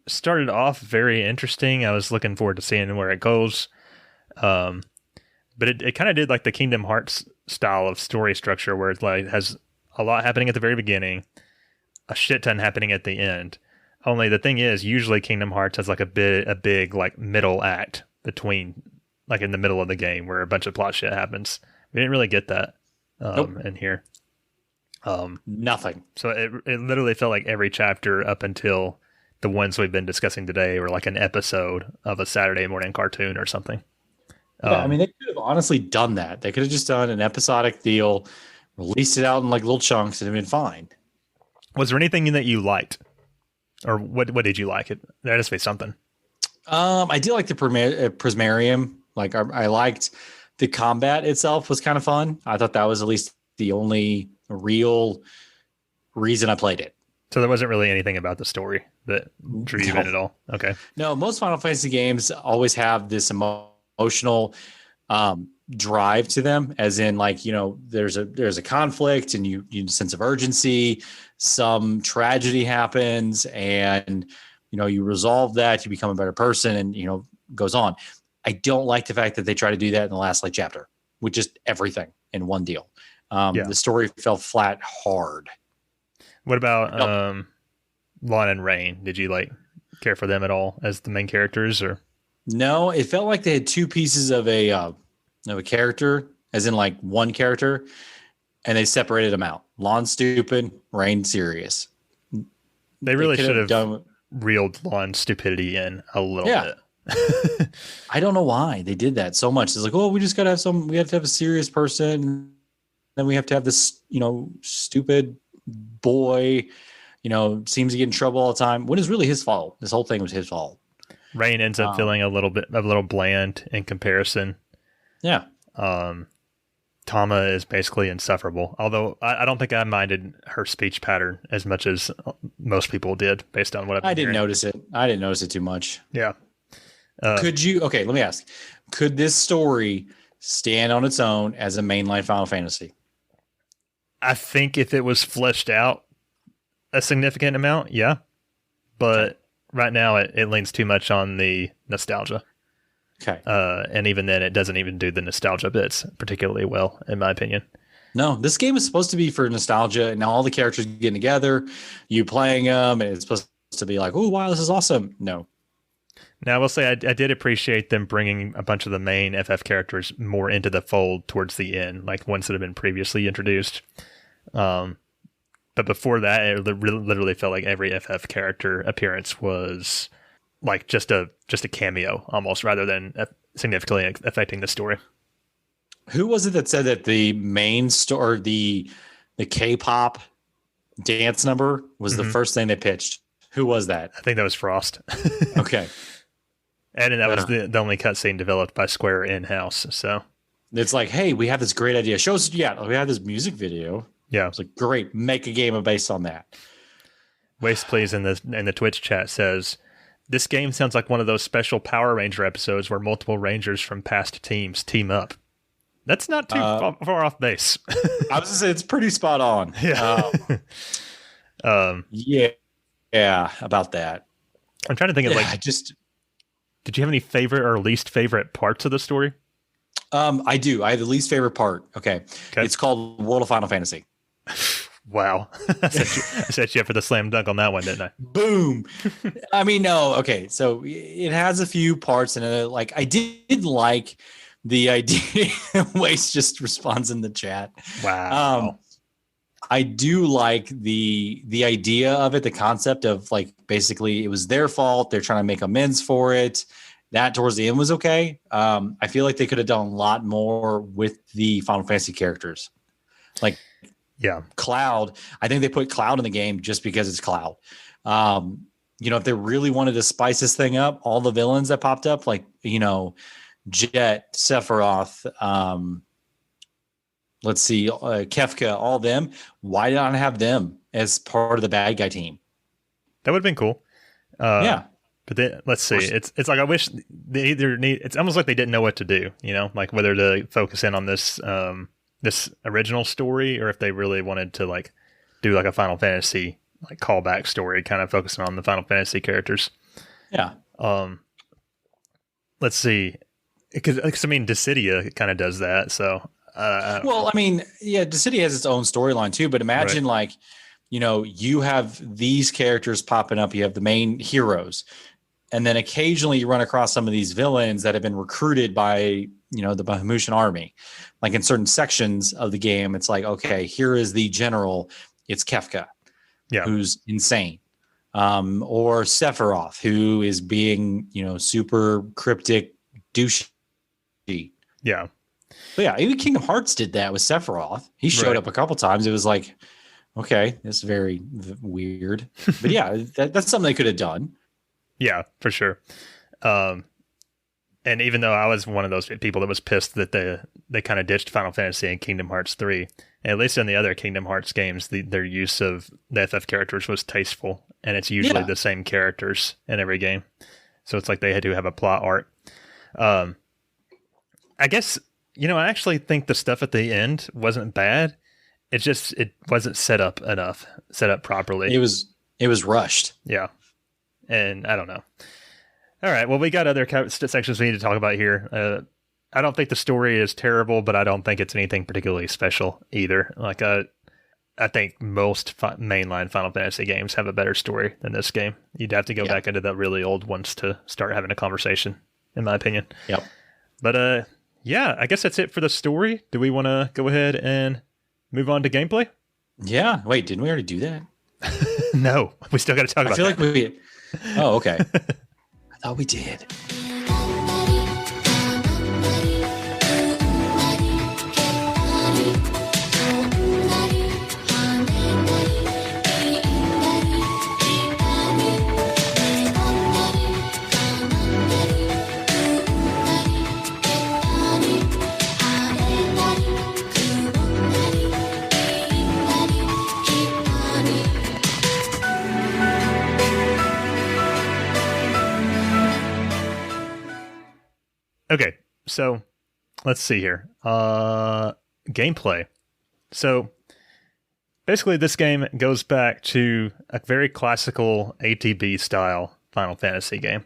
started off very interesting. I was looking forward to seeing where it goes. But it kind of did like the Kingdom Hearts style of story structure where it like has a lot happening at the very beginning, a shit ton happening at the end. Only the thing is, usually Kingdom Hearts has like a big like middle act between like in the middle of the game where a bunch of plot shit happens. We didn't really get that in here. Nothing. So it literally felt like every chapter up until the ones we've been discussing today were like an episode of a Saturday morning cartoon or something. Yeah, I mean, they could have honestly done that. They could have just done an episodic deal, released it out in like little chunks, and it'd been fine. Was there anything that you liked, or what did you like? It there has to be something. I did like the Prismarium. Like I liked the combat itself was kind of fun. I thought that was at least the only real reason I played it. So there wasn't really anything about the story that drew you in at all. Okay. No, most Final Fantasy games always have this emotional drive to them, as in like, you know, there's a conflict and you sense of urgency, some tragedy happens and, you know, you resolve that, you become a better person and, you know, goes on. I don't like the fact that they try to do that in the last like chapter with just everything in one deal. The story fell flat hard. What about Lon and Rayne? Did you like care for them at all as the main characters, or? No, it felt like they had two pieces of a character, as in like one character, and they separated them out. Lon stupid, Rayne serious. They really should have reeled Lon's stupidity in a little bit. I don't know why they did that so much. It's like, oh, we have to have a serious person. Then we have to have this, you know, stupid boy, you know, seems to get in trouble all the time. When it's really his fault. This whole thing was his fault. Rayne ends up feeling a little bland in comparison. Yeah. Tama is basically insufferable. Although I don't think I minded her speech pattern as much as most people did, based on what I didn't notice it. I didn't notice it too much. Yeah. Okay, let me ask. Could this story stand on its own as a mainline Final Fantasy? I think if it was fleshed out a significant amount, yeah. But right now it leans too much on the nostalgia. Okay. And even then, it doesn't even do the nostalgia bits particularly well, in my opinion. No, this game is supposed to be for nostalgia, and now all the characters getting together, you playing them, and it's supposed to be like, oh, wow, this is awesome. No. Now, I will say I did appreciate them bringing a bunch of the main FF characters more into the fold towards the end, like ones that have been previously introduced. But before that, it literally felt like every FF character appearance was like just a cameo almost, rather than significantly affecting the story. Who was it that said that the main story, the K-pop dance number was the first thing they pitched? Who was that? I think that was Frost. Okay. And that was the only cutscene developed by Square in-house. So it's like, hey, we have this great idea. Show us, we have this music video. Yeah. It's like, great, make a game based on that. Waste Please in the Twitch chat says, this game sounds like one of those special Power Ranger episodes where multiple Rangers from past teams team up. That's not too far off base. I was going to say, it's pretty spot on. Yeah. Yeah, about that. I'm trying to think of did you have any favorite or least favorite parts of the story? I do. I have the least favorite part. Okay. It's called World of Final Fantasy. Wow. I set you up for the slam dunk on that one, didn't I? Boom. I mean, no. Okay. So it has a few parts in it. Like I did like the idea. Waste just responds in the chat. Wow. I do like the idea of it, the concept of like basically it was their fault. They're trying to make amends for it. That towards the end was okay. I feel like they could have done a lot more with the Final Fantasy characters. Like, yeah, Cloud. I think they put Cloud in the game just because it's Cloud. If they really wanted to spice this thing up, all the villains that popped up, like, Jet, Sephiroth, Kefka, all them. Why not have them as part of the bad guy team? That would have been cool. Yeah. But then, let's see. It's like I wish they either need. It's almost like they didn't know what to do. Like whether to focus in on this this original story or if they really wanted to like do like a Final Fantasy like callback story, kind of focusing on the Final Fantasy characters. Yeah. Let's see. Because Dissidia kind of does that. So. Dissidia has its own storyline too. But imagine you have these characters popping up. You have the main heroes. And then occasionally you run across some of these villains that have been recruited by, the Bahamutian army. Like in certain sections of the game, it's like, okay, here is the general. It's Kefka, who's insane. Or Sephiroth, who is being, super cryptic, douchey. Yeah. But yeah, even Kingdom Hearts did that with Sephiroth. He showed up a couple times. It was like, okay, it's very weird. But yeah, that's something they could have done. Yeah, for sure. And even though I was one of those people that was pissed that they kind of ditched Final Fantasy and Kingdom Hearts 3, at least in the other Kingdom Hearts games, their use of the FF characters was tasteful, and it's usually the same characters in every game. So it's like they had to have a plot arc. I guess, I actually think the stuff at the end wasn't bad. It's just it wasn't set up properly. It was rushed. Yeah. And I don't know. All right. Well, we got other sections we need to talk about here. I don't think the story is terrible, but I don't think it's anything particularly special either. Like, I think most mainline Final Fantasy games have a better story than this game. You'd have to go back into the really old ones to start having a conversation, in my opinion. Yep. But, I guess that's it for the story. Do we want to go ahead and move on to gameplay? Yeah. Wait, didn't we already do that? No. We still got to talk about that. I feel like we... Oh, okay. I thought we did. Okay, so let's see here. Gameplay. So basically this game goes back to a very classical ATB style Final Fantasy game.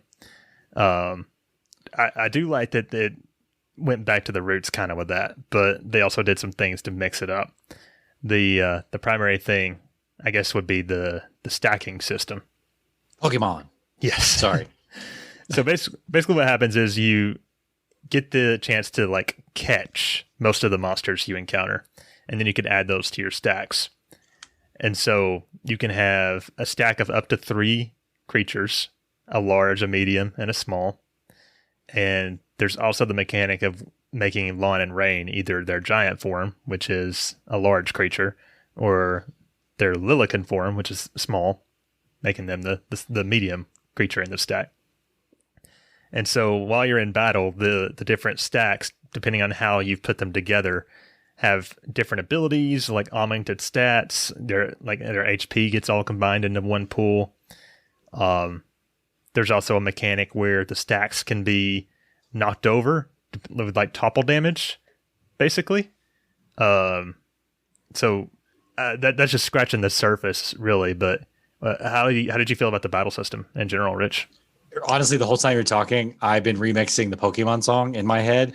I do like that it went back to the roots kind of with that, but they also did some things to mix it up. The primary thing, I guess, would be the stacking system. Pokemon. Yes. Sorry. So basically what happens is you get the chance to like catch most of the monsters you encounter, and then you can add those to your stacks. And so you can have a stack of up to 3 creatures, a large, a medium, and a small. And there's also the mechanic of making Lon and Rayne either their giant form, which is a large creature, or their Lilican form, which is small, making them the medium creature in the stack. And so while you're in battle, the different stacks, depending on how you've put them together, have different abilities, like augmented stats. Their HP gets all combined into one pool. There's also a mechanic where the stacks can be knocked over with like topple damage, basically. So that's just scratching the surface, really. But How did you feel about the battle system in general, Rich? Honestly, the whole time you're talking, I've been remixing the Pokemon song in my head,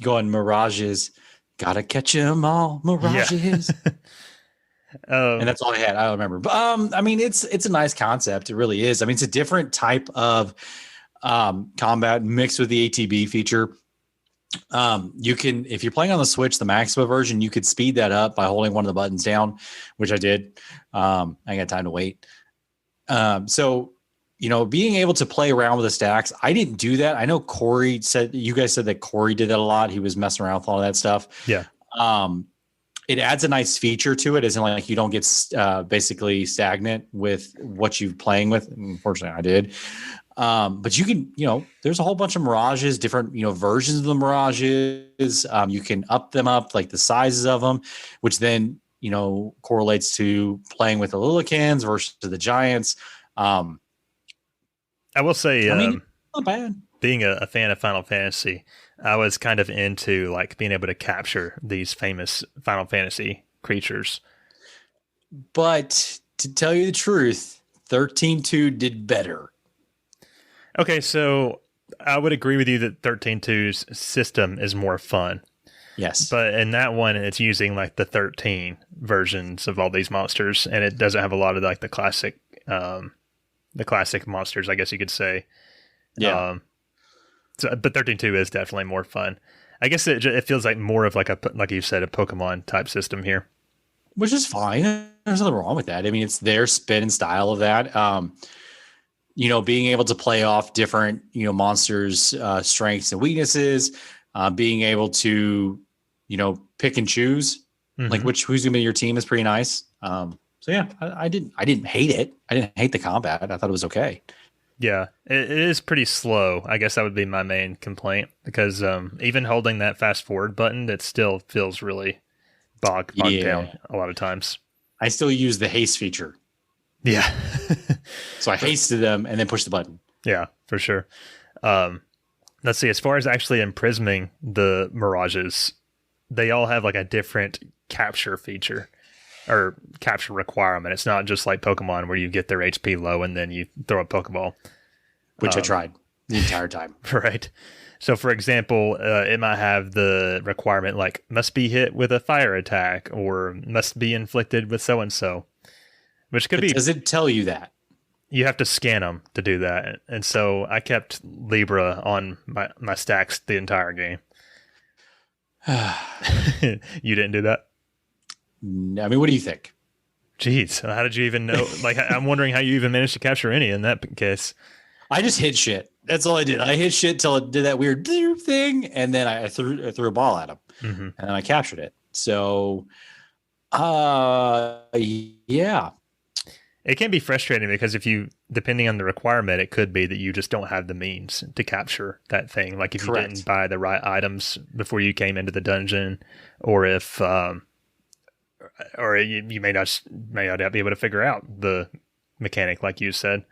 going Mirages, gotta catch 'em all, Mirages. Yeah. And that's all I had. I don't remember. But I mean, it's a nice concept. It really is. I mean, it's a different type of combat mixed with the ATB feature. You can, if you're playing on the Switch, the Maxima version, you could speed that up by holding one of the buttons down, which I did. I ain't got time to wait. So, being able to play around with the stacks, I didn't do that. I know Corey said, you guys said that Corey did that a lot. He was messing around with all of that stuff. Yeah. It adds a nice feature to it, as in like you don't get basically stagnant with what you're playing with. Unfortunately, I did. But you can, there's a whole bunch of Mirages, different, versions of the Mirages. You can up them up, like the sizes of them, which then, correlates to playing with the Lillikins versus the Giants. I will say, not bad. Being a fan of Final Fantasy, I was kind of into like being able to capture these famous Final Fantasy creatures. But to tell you the truth, 13.2 did better. Okay, so I would agree with you that 13.2's system is more fun. Yes. But in that one, it's using like the 13 versions of all these monsters, and it doesn't have a lot of like the classic monsters, I guess you could say. Yeah. But 13.2 is definitely more fun. I guess it feels like more of like you said, a Pokemon type system here. Which is fine. There's nothing wrong with that. I mean, it's their spin and style of that. Being able to play off different, monsters' strengths and weaknesses, being able to, pick and choose, like who's going to be your team is pretty nice. So yeah, I didn't hate it. I didn't hate the combat. I thought it was okay. Yeah, it is pretty slow. I guess that would be my main complaint, because even holding that fast forward button, it still feels really bogged down a lot of times. I still use the haste feature. Yeah. So I hasted them and then pushed the button. Yeah, for sure. Let's see. As far as actually imprisming the Mirages, they all have like a different capture feature or capture requirement. It's not just like Pokemon where you get their HP low and then you throw a Pokeball. Which I tried the entire time. Right. So, for example, it might have the requirement like must be hit with a fire attack or must be inflicted with so-and-so. Which could be. Does it tell you that? You have to scan them to do that. And so I kept Libra on my stacks the entire game. You didn't do that? I mean, what do you think? Jeez, how did you even know? Like, I'm wondering how you even managed to capture any in that case. I just hit shit. That's all I did. I hit shit till it did that weird thing, and then I threw a ball at him, and then I captured it. So, yeah. It can be frustrating because depending on the requirement, it could be that you just don't have the means to capture that thing. Like if you didn't buy the right items before you came into the dungeon, or if, or you may not be able to figure out the mechanic, like you said.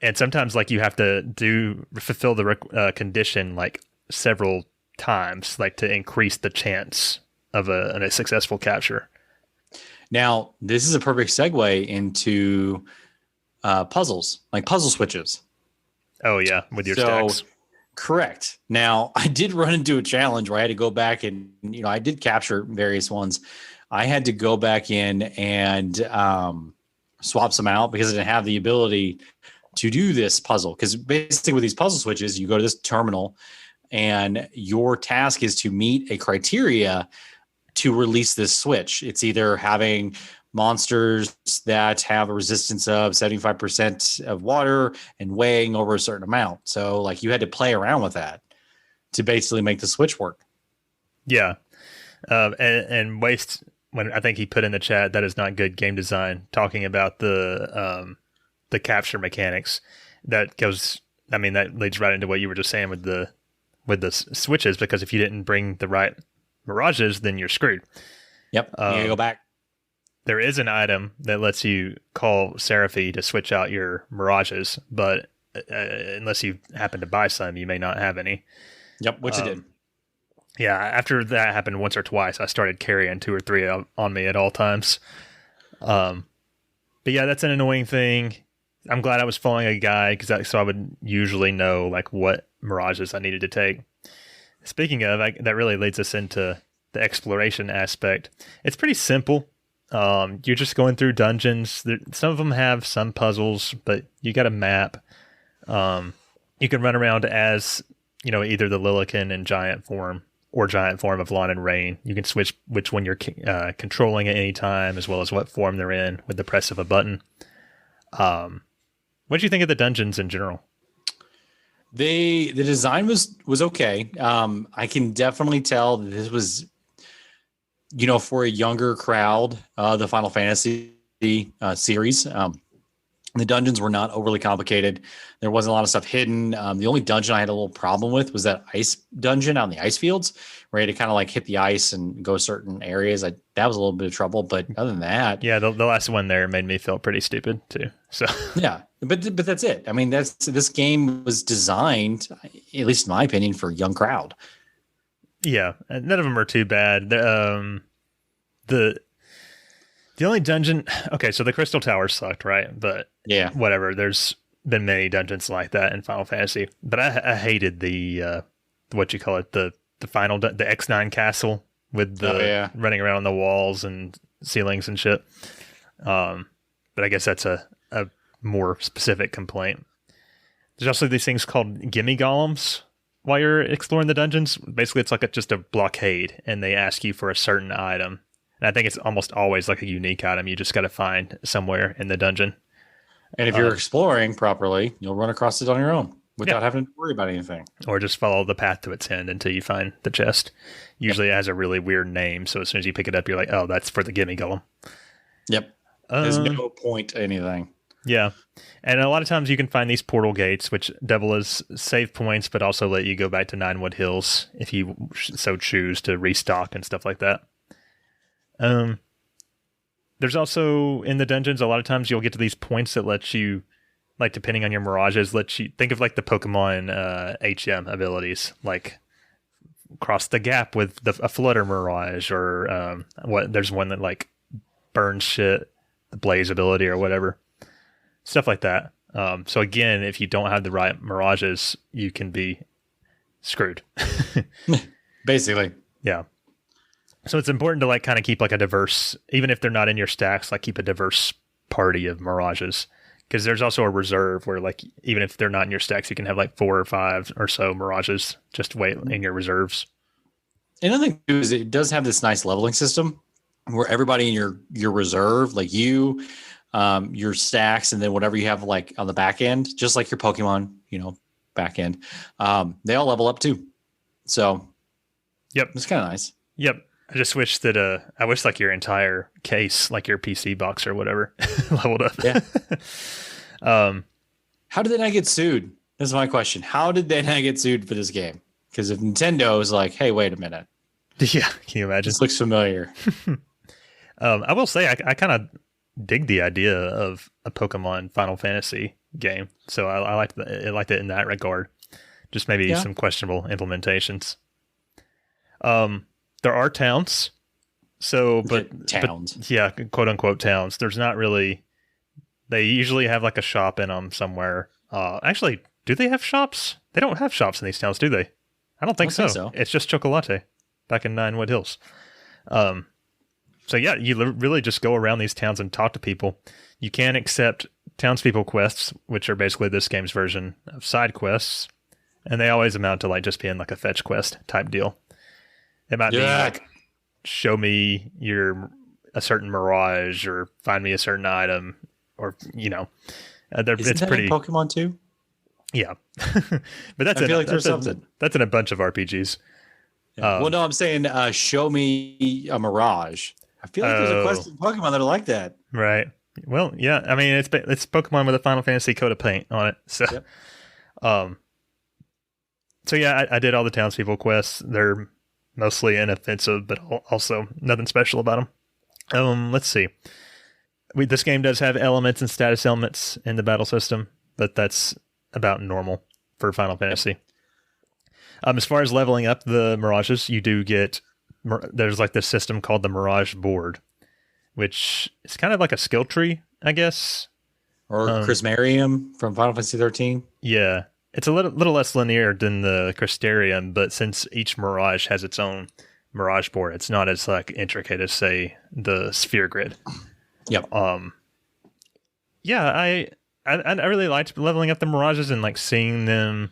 And sometimes, like you have to fulfill the condition like several times, like to increase the chance of a successful capture. Now, this is a perfect segue into puzzles, like puzzle switches. Oh, yeah, with your stacks. Correct. Now, I did run into a challenge where I had to go back and, I did capture various ones. I had to go back in and swap some out because I didn't have the ability to do this puzzle. Because basically with these puzzle switches, you go to this terminal and your task is to meet a criteria to release this switch. It's either having monsters that have a resistance of 75% of water and weighing over a certain amount. So like you had to play around with that to basically make the switch work. Yeah. And Waste, when I think he put in the chat, that is not good game design, talking about the capture mechanics. That leads right into what you were just saying with the switches, because if you didn't bring the right Mirages, then you're screwed. Yep. You gotta go back. There is an item that lets you call Seraphy to switch out your Mirages, but unless you happen to buy some, you may not have any. Yep, which it did. Yeah, after that happened once or twice, I started carrying 2 or 3 on me at all times. But yeah, that's an annoying thing. I'm glad I was following a guide so I would usually know like what mirages I needed to take. Speaking of, that really leads us into the exploration aspect. It's pretty simple. You're just going through dungeons. Some of them have some puzzles, but you got a map. You can run around as, either the Lilican in giant form or giant form of Lon and Rayne. You can switch which one you're controlling at any time, as well as what form they're in with the press of a button. What do you think of the dungeons in general? The design was okay. I can definitely tell that this was, for a younger crowd, the Final Fantasy series. The dungeons were not overly complicated. There wasn't a lot of stuff hidden. The only dungeon I had a little problem with was that ice dungeon out in the ice fields, where you had to kind of like hit the ice and go certain areas. That was a little bit of trouble, but other than that, yeah, the last one there made me feel pretty stupid too. So yeah, but that's it. I mean, this game was designed, at least in my opinion, for a young crowd. Yeah, none of them are too bad. The only dungeon, okay, so the Crystal Tower sucked, right? But yeah, whatever. There's been many dungeons like that in Final Fantasy, but I hated the what you call it, the final the X9 castle with the running around on the walls and ceilings and shit. But I guess that's a more specific complaint. There's also these things called gimme golems while you're exploring the dungeons. Basically, it's like just a blockade, and they ask you for a certain item. And I think it's almost always like a unique item you just got to find somewhere in the dungeon. And if you're exploring properly, you'll run across it on your own without having to worry about anything. Or just follow the path to its end until you find the chest. Usually it has a really weird name, so as soon as you pick it up, you're like, oh, that's for the gimme golem. Yep. There's no point to anything. Yeah. And a lot of times you can find these portal gates, which double as save points, but also let you go back to Ninewood Hills if you so choose to restock and stuff like that. There's also in the dungeons, a lot of times you'll get to these points that let you, like depending on your mirages, let you think of like the Pokemon HM abilities, like cross the gap with a Flutter Mirage, or there's one that like burns shit, the Blaze ability or whatever, stuff like that. So again, if you don't have the right mirages, you can be screwed. Basically. Yeah. So it's important to like kind of keep like a diverse, even if they're not in your stacks, like keep a diverse party of mirages, because there's also a reserve where like even if they're not in your stacks, you can have like 4 or 5 or so mirages just wait in your reserves. Another thing too is it does have this nice leveling system where everybody in your reserve, like you, your stacks, and then whatever you have like on the back end, just like your Pokemon, back end, they all level up too. So, yep, it's kind of nice. Yep. I just wish that I wish like your entire case, like your PC box or whatever, leveled up. Yeah. How did they not get sued? That's my question. How did they not get sued for this game? Because if Nintendo is like, hey, wait a minute. Yeah, can you imagine? This looks familiar. I will say I kind of dig the idea of a Pokemon Final Fantasy game. So I liked it in that regard. Just maybe some questionable implementations. There are towns, but yeah, quote unquote towns. There's not really. They usually have like a shop in them somewhere. Actually, do they have shops? They don't have shops in these towns, do they? I don't think so. It's just Chocolate back in Ninewood Hills. So yeah, you really just go around these towns and talk to people. You can accept Townspeople Quests, which are basically this game's version of side quests, and they always amount to like just being like a fetch quest type deal. It might be like, show me a certain mirage, or find me a certain item, or Isn't it's that pretty in Pokemon too. Yeah, but that's that's in a bunch of RPGs. Yeah. Well, no, I'm saying show me a mirage. I feel like there's a quest in Pokemon that are like that. Right. Well, yeah. I mean, it's Pokemon with a Final Fantasy coat of paint on it. So, so yeah, I did all the Townspeople quests. They're mostly inoffensive, but also nothing special about them. Let's see. This game does have elements and status elements in the battle system, but that's about normal for Final Fantasy. As far as leveling up the Mirages, you do get... There's like this system called the Mirage Board, which is kind of like a skill tree, I guess. Or Chrismarium from Final Fantasy 13. Yeah. It's a little less linear than the Crystarium, but since each Mirage has its own Mirage board, it's not as like intricate as, say, the Sphere Grid. Yep. Yeah, I really liked leveling up the Mirages and like seeing them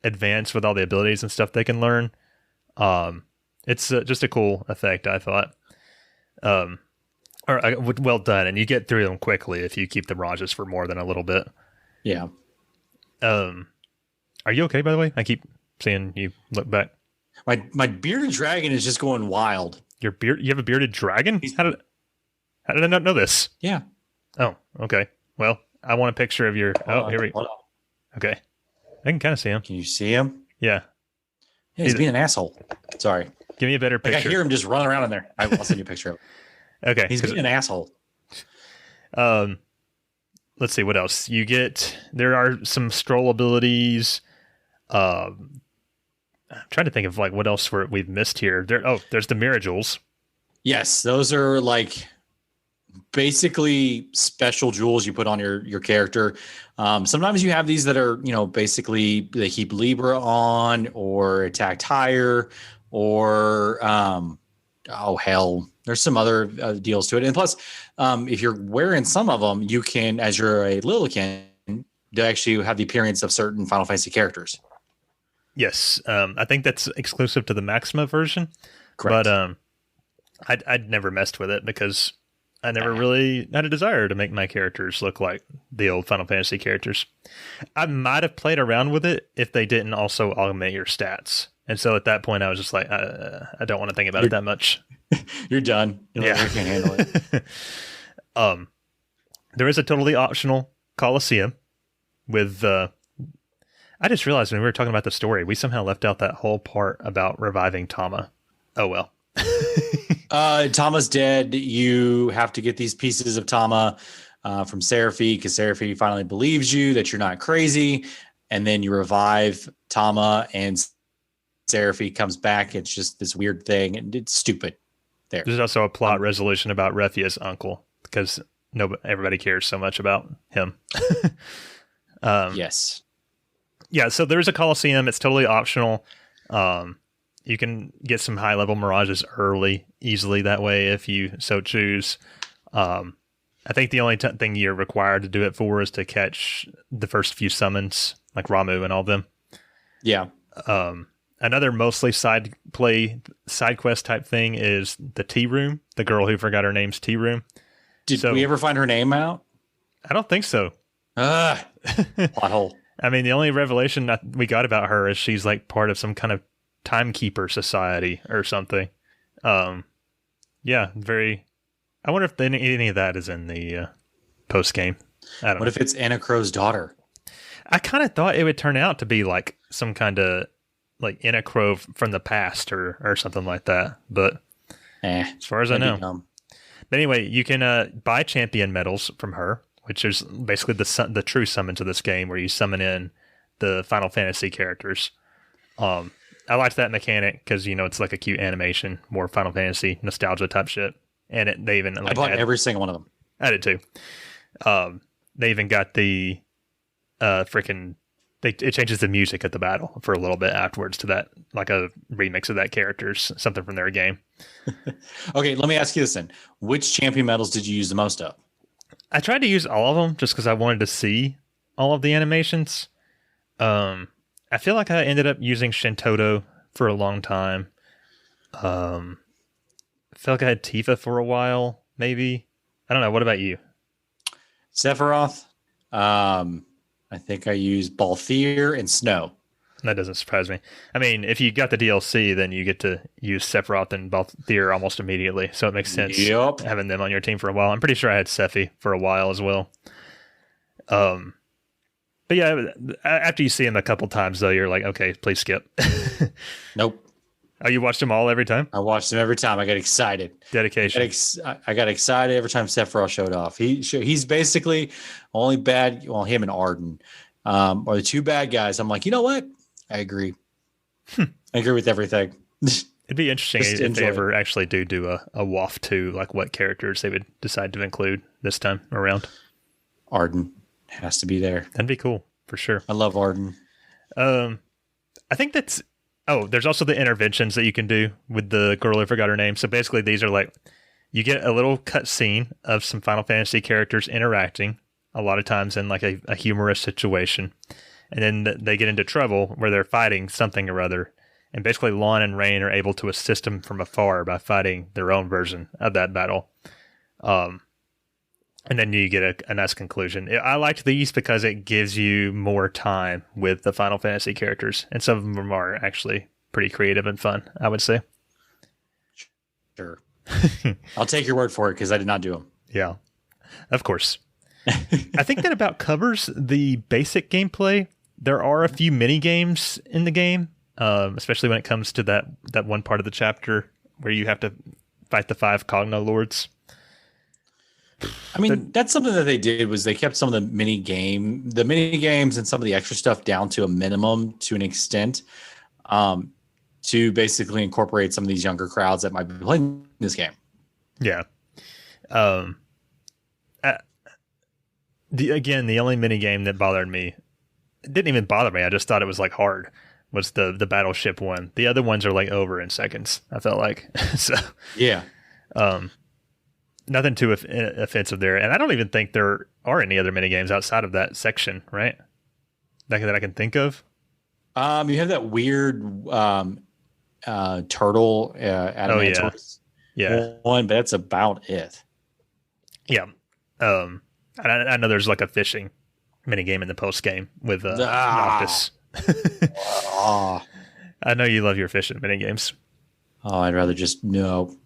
advance with all the abilities and stuff they can learn. It's just a cool effect, I thought. Well done, and you get through them quickly if you keep the Mirages for more than a little bit. Yeah. Are you okay, by the way? I keep seeing you look back. My bearded dragon is just going wild. You have a bearded dragon? How did I not know this? Yeah. Oh, okay. Well, I want a picture of your... Here we go. Okay. I can kind of see him. Can you see him? Yeah. He's being an asshole. Sorry. Give me a better picture. I hear him just running around in there. I'll send you a picture of him. Okay. He's being an asshole. Let's see what else you get. There are some stroll abilities. I'm trying to think of like what else we've missed here. There's the Mirages. Yes, those are like basically special jewels you put on your character. Sometimes you have these that are, basically they keep Libra on or attacked higher or there's some other deals to it. And plus, if you're wearing some of them, you can, as you're a Lilican, to actually have the appearance of certain Final Fantasy characters. Yes, I think that's exclusive to the Maxima version. Correct. But I'd never messed with it because I never really had a desire to make my characters look like the old Final Fantasy characters. I might have played around with it if they didn't also augment your stats. And so at that point, I was just like, I don't want to think about it that much. You're done. You can't handle it. There is a totally optional Coliseum with... I just realized when we were talking about the story, we somehow left out that whole part about reviving Tama. Oh, well. Tama's dead. You have to get these pieces of Tama from Seraphi because Seraphi finally believes you that you're not crazy. And then you revive Tama and Seraphi comes back. It's just this weird thing and it's stupid. There's also a plot resolution about Refia's uncle because everybody cares so much about him. Yes. Yeah, so there's a Coliseum. It's totally optional. You can get some high-level Mirages easily that way if you so choose. I think the only thing you're required to do it for is to catch the first few summons, like Ramu and all of them. Yeah. Another mostly side quest type thing is the Tea Room. The girl who forgot her name's Tea Room. Did we ever find her name out? I don't think so. Plot hole. I mean, the only revelation that we got about her is she's like part of some kind of timekeeper society or something. Yeah, very. I wonder if any of that is in the post game. I don't know. What if it's Anna Crow's daughter? I kind of thought it would turn out to be like some kind of like Anna Crow from the past or something like that. But as far as I know. But anyway, you can buy champion medals from her, which is basically the true summon to this game where you summon in the Final Fantasy characters. I liked that mechanic because, it's like a cute animation, more Final Fantasy nostalgia type shit. And they even... I bought every single one of them. I did too. They even got the it changes the music at the battle for a little bit afterwards to that, like a remix of that character's something from their game. Okay, let me ask you this then. Which champion medals did you use the most of? I tried to use all of them just because I wanted to see all of the animations. I feel like I ended up using Shintoto for a long time. I feel like I had Tifa for a while, maybe. I don't know. What about you? Sephiroth. I think I used Balthier and Snow. That doesn't surprise me. I mean, if you got the DLC, then you get to use Sephiroth and Balthier almost immediately. So it makes sense having them on your team for a while. I'm pretty sure I had Sephi for a while as well. But yeah, after you see him a couple times, though, you're like, okay, please skip. Nope. Oh, you watched them all every time? I watched them every time. I got excited. Dedication. I got excited every time Sephiroth showed off. He's basically only bad. Well, him and Arden are the two bad guys. I'm like, you know what? I agree. I agree with everything. It'd be interesting Just if they enjoy ever actually do a WAF 2, like what characters they would decide to include this time around. Arden has to be there. That'd be cool for sure. I love Arden. I think that's. Oh, there's also the interventions that you can do with the girl who forgot her name. So basically, these are like you get a little cut scene of some Final Fantasy characters interacting, a lot of times in like a humorous situation, and then they get into trouble where they're fighting something or other, and basically Lon and Rayne are able to assist them from afar by fighting their own version of that battle. And then you get a nice conclusion. I liked these because it gives you more time with the Final Fantasy characters, and some of them are actually pretty creative and fun, I would say. Sure. I'll take your word for it because I did not do them. Yeah, of course. I think that about covers the basic gameplay. There are a few mini games in the game, especially when it comes to that one part of the chapter where you have to fight the 5 Cogna Lords. I mean, that's something that they did was they kept some of the mini games and some of the extra stuff down to a minimum to an extent, to basically incorporate some of these younger crowds that might be playing this game. Yeah. The only mini game that bothered me, it didn't even bother me. I just thought it was like hard. Was the battleship one? The other ones are like over in seconds. I felt like so. Yeah. Nothing too offensive there, and I don't even think there are any other mini games outside of that section, right? That I can think of. You have that weird turtle Adamantoise one, but that's about it. Yeah. I know there's like a fishing mini game in the post game with Noctis. I know you love your fishing mini games. Oh, I'd rather just no.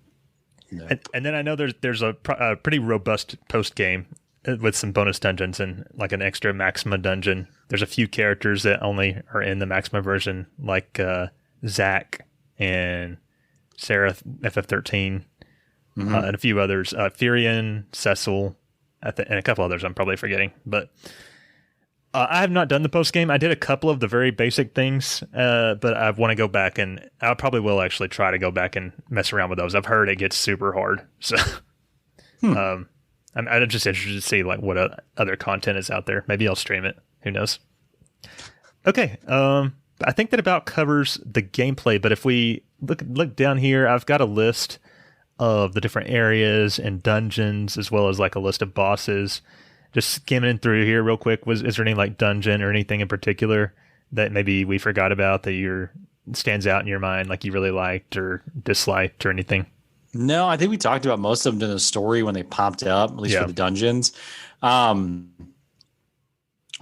And then I know there's a pretty robust post game with some bonus dungeons and like an extra Maxima dungeon. There's a few characters that only are in the Maxima version, like Zack and Sarah FF13, and a few others. Furion, Cecil, and a couple others I'm probably forgetting. But I have not done the post game. I did a couple of the very basic things, but I want to go back, and I probably will actually try to go back and mess around with those. I've heard it gets super hard, so I'm just interested to see like what other content is out there. Maybe I'll stream it. Who knows? Okay, I think that about covers the gameplay. But if we look down here, I've got a list of the different areas and dungeons, as well as like a list of bosses. Just skimming through here real quick, is there any like dungeon or anything in particular that maybe we forgot about that stands out in your mind, like you really liked or disliked or anything? No, I think we talked about most of them in the story when they popped up, at least for the dungeons. A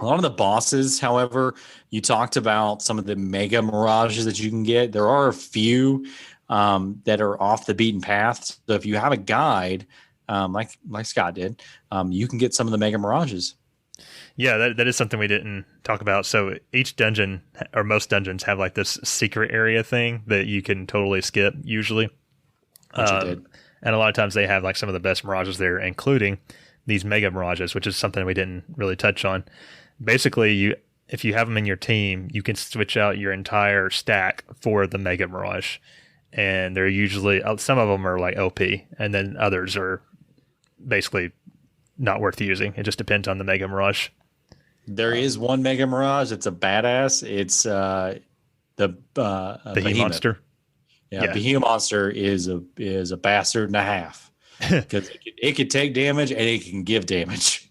lot of the bosses, however, you talked about some of the mega mirages that you can get. There are a few that are off the beaten path. So if you have a guide, like Scott did, you can get some of the mega mirages. Yeah, that is something we didn't talk about. So each dungeon, or most dungeons, have like this secret area thing that you can totally skip usually. Which you did. And a lot of times they have like some of the best mirages there, including these mega mirages, which is something we didn't really touch on. Basically, if you have them in your team, you can switch out your entire stack for the mega mirage. And they're usually, some of them are like OP, and then others are basically not worth using. It just depends on the mega mirage. There is one mega mirage. It's a badass. It's the Behemoth monster. Yeah, Behemoth monster is a bastard and a half because it can take damage and it can give damage.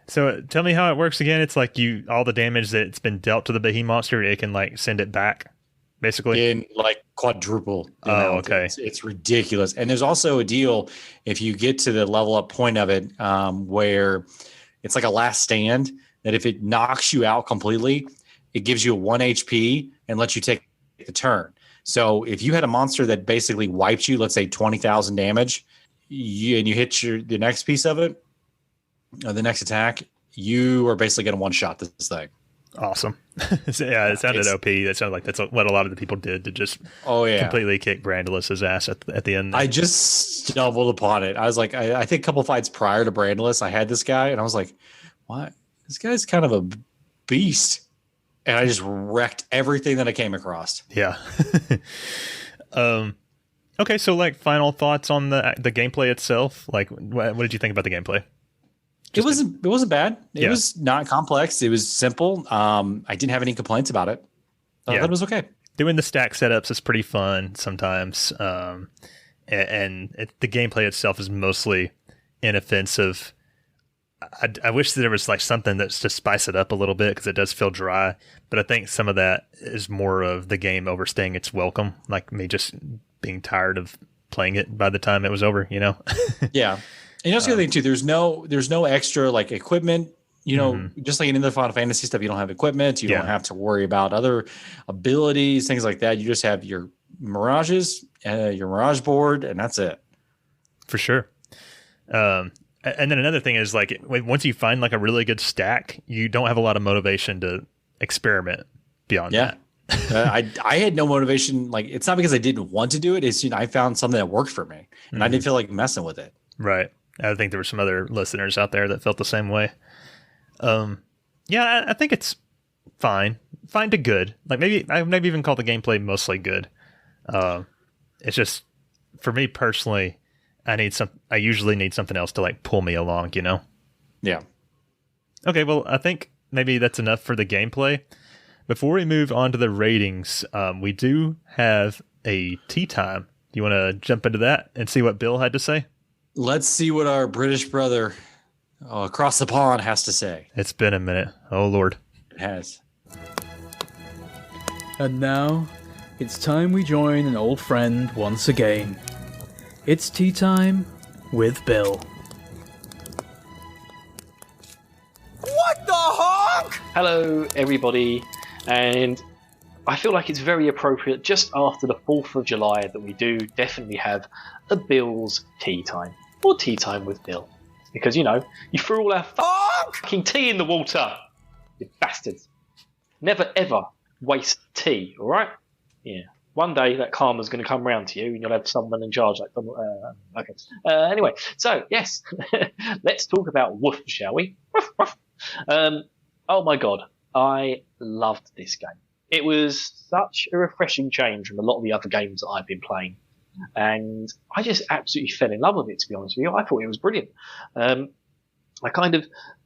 So tell me how it works again. It's like all the damage that's been dealt to the Behemoth monster, it can like send it back, basically in like quadruple. Oh, okay. It's ridiculous. And there's also a deal if you get to the level up point of it, where it's like a last stand, that if it knocks you out completely, it gives you a 1 HP and lets you take the turn. So if you had a monster that basically wiped you, let's say 20,000 damage, and you hit the next piece of it, the next attack, you are basically going to one-shot this thing. Awesome. Yeah, it sounded OP. That sounded like that's what a lot of the people did to just completely kick Brandelus's ass at the end. I just stumbled upon it. I was like, I think a couple fights prior to Brandelus, I had this guy, and I was like, what? This guy's kind of a beast. And I just wrecked everything that I came across. Yeah. Okay, so like final thoughts on the gameplay itself. Like, what did you think about the gameplay? It wasn't bad. It Yeah. was not complex. It was simple. I didn't have any complaints about it. I thought it was okay. Doing the stack setups is pretty fun sometimes, and the gameplay itself is mostly inoffensive. I wish there was like something that's to spice it up a little bit because it does feel dry. But I think some of that is more of the game overstaying its welcome, like me just being tired of playing it by the time it was over. You know? Yeah, and that's the other thing too. There's no extra like equipment. You know, just like in the Final Fantasy stuff, you don't have equipment. You don't have to worry about other abilities, things like that. You just have your Mirages, your Mirage board, and that's it. For sure. And then another thing is like once you find like a really good stack, you don't have a lot of motivation to experiment beyond that. I had no motivation. Like, it's not because I didn't want to do it. It's, I found something that worked for me, and I didn't feel like messing with it. Right. I think there were some other listeners out there that felt the same way. I think it's fine to good. Like I've maybe even called the gameplay mostly good. It's just for me personally, I usually need something else to like pull me along, you know? Yeah. Okay. Well, I think maybe that's enough for the gameplay. Before we move on to the ratings, we do have a tea time. Do you want to jump into that and see what Bill had to say? Let's see what our British brother across the pond has to say. It's been a minute. Oh, Lord. It has. And now, it's time we join an old friend once again. It's tea time with Bill. What the honk? Hello, everybody, and I feel like it's very appropriate just after the 4th of July that we do definitely have a Bill's tea time, or tea time with Bill. Because, you threw all our fucking tea in the water, you bastards. Never ever waste tea, alright? Yeah. One day that karma's going to come round to you and you'll have someone in charge. Like, okay. Anyway, so, yes, let's talk about Woof, shall we? Woof, woof. Oh my god, I loved this game. It was such a refreshing change from a lot of the other games that I've been playing. And I just absolutely fell in love with it, to be honest with you. I thought it was brilliant.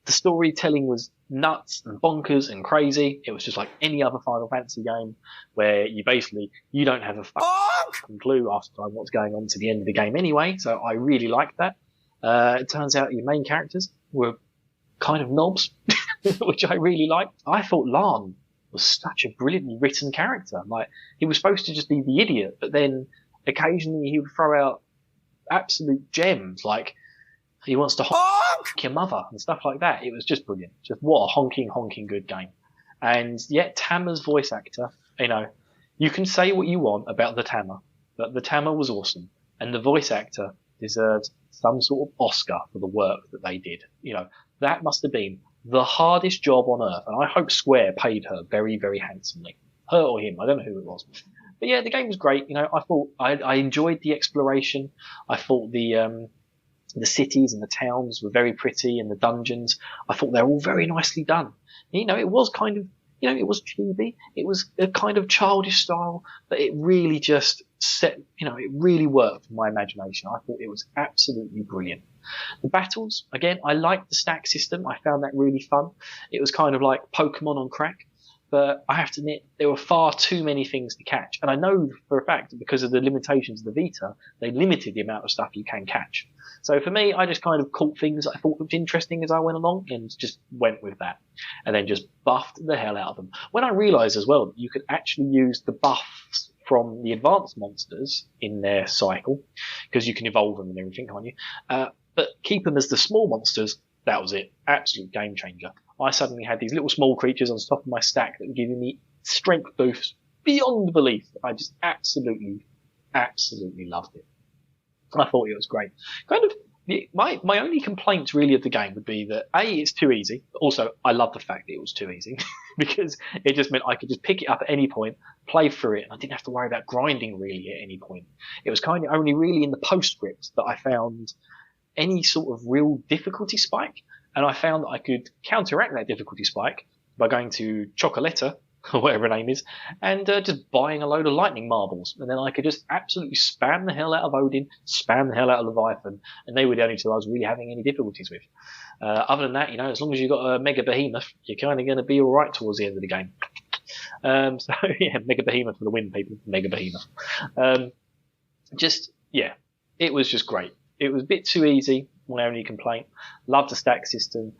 The storytelling was nuts and bonkers and crazy. It was just like any other Final Fantasy game where you don't have a fucking clue after time what's going on to the end of the game anyway. So I really liked that. It turns out your main characters were kind of knobs, which I really liked. I thought Lon was such a brilliantly written character. Like, he was supposed to just be the idiot, but then occasionally he would throw out absolute gems, like he wants to honk your mother and stuff like that. It was just brilliant. Just what a honking good game. And yet Tama's voice actor, you can say what you want about the Tama, but the Tama was awesome. And the voice actor deserves some sort of Oscar for the work that they did. That must have been the hardest job on earth. And I hope Square paid her very, very handsomely. Her or him, I don't know who it was. But yeah, the game was great. I thought I enjoyed the exploration. I thought the cities and the towns were very pretty, and the dungeons, I thought they were all very nicely done. It was kind of, it was chibi. It was a kind of childish style, but it really just it really worked for my imagination. I thought it was absolutely brilliant. The battles, again, I liked the stack system. I found that really fun. It was kind of like Pokemon on crack. But I have to admit, there were far too many things to catch. And I know for a fact that because of the limitations of the Vita, they limited the amount of stuff you can catch. So for me, I just kind of caught things that I thought looked interesting as I went along and just went with that. And then just buffed the hell out of them. When I realised as well that you could actually use the buffs from the advanced monsters in their cycle, because you can evolve them and everything, can't you? But keep them as the small monsters, that was it. Absolute game changer. I suddenly had these little small creatures on top of my stack that were giving me strength boosts beyond belief. I just absolutely loved it. I thought it was great. Kind of, my only complaints really of the game would be that A, it's too easy. Also, I love the fact that it was too easy because it just meant I could just pick it up at any point, play through it, and I didn't have to worry about grinding really at any point. It was kind of only really in the Postscript that I found any sort of real difficulty spike. And I found that I could counteract that difficulty spike by going to Chocoletta or whatever her name is, and just buying a load of lightning marbles, and then I could just absolutely spam the hell out of Odin, spam the hell out of Leviathan, and they were the only two I was really having any difficulties with. Other than that, as long as you've got a Mega Behemoth, you're kind of going to be all right towards the end of the game. So yeah, Mega Behemoth for the win, people. Mega Behemoth. It was just great. It was a bit too easy, my only complaint. Loved the stack system.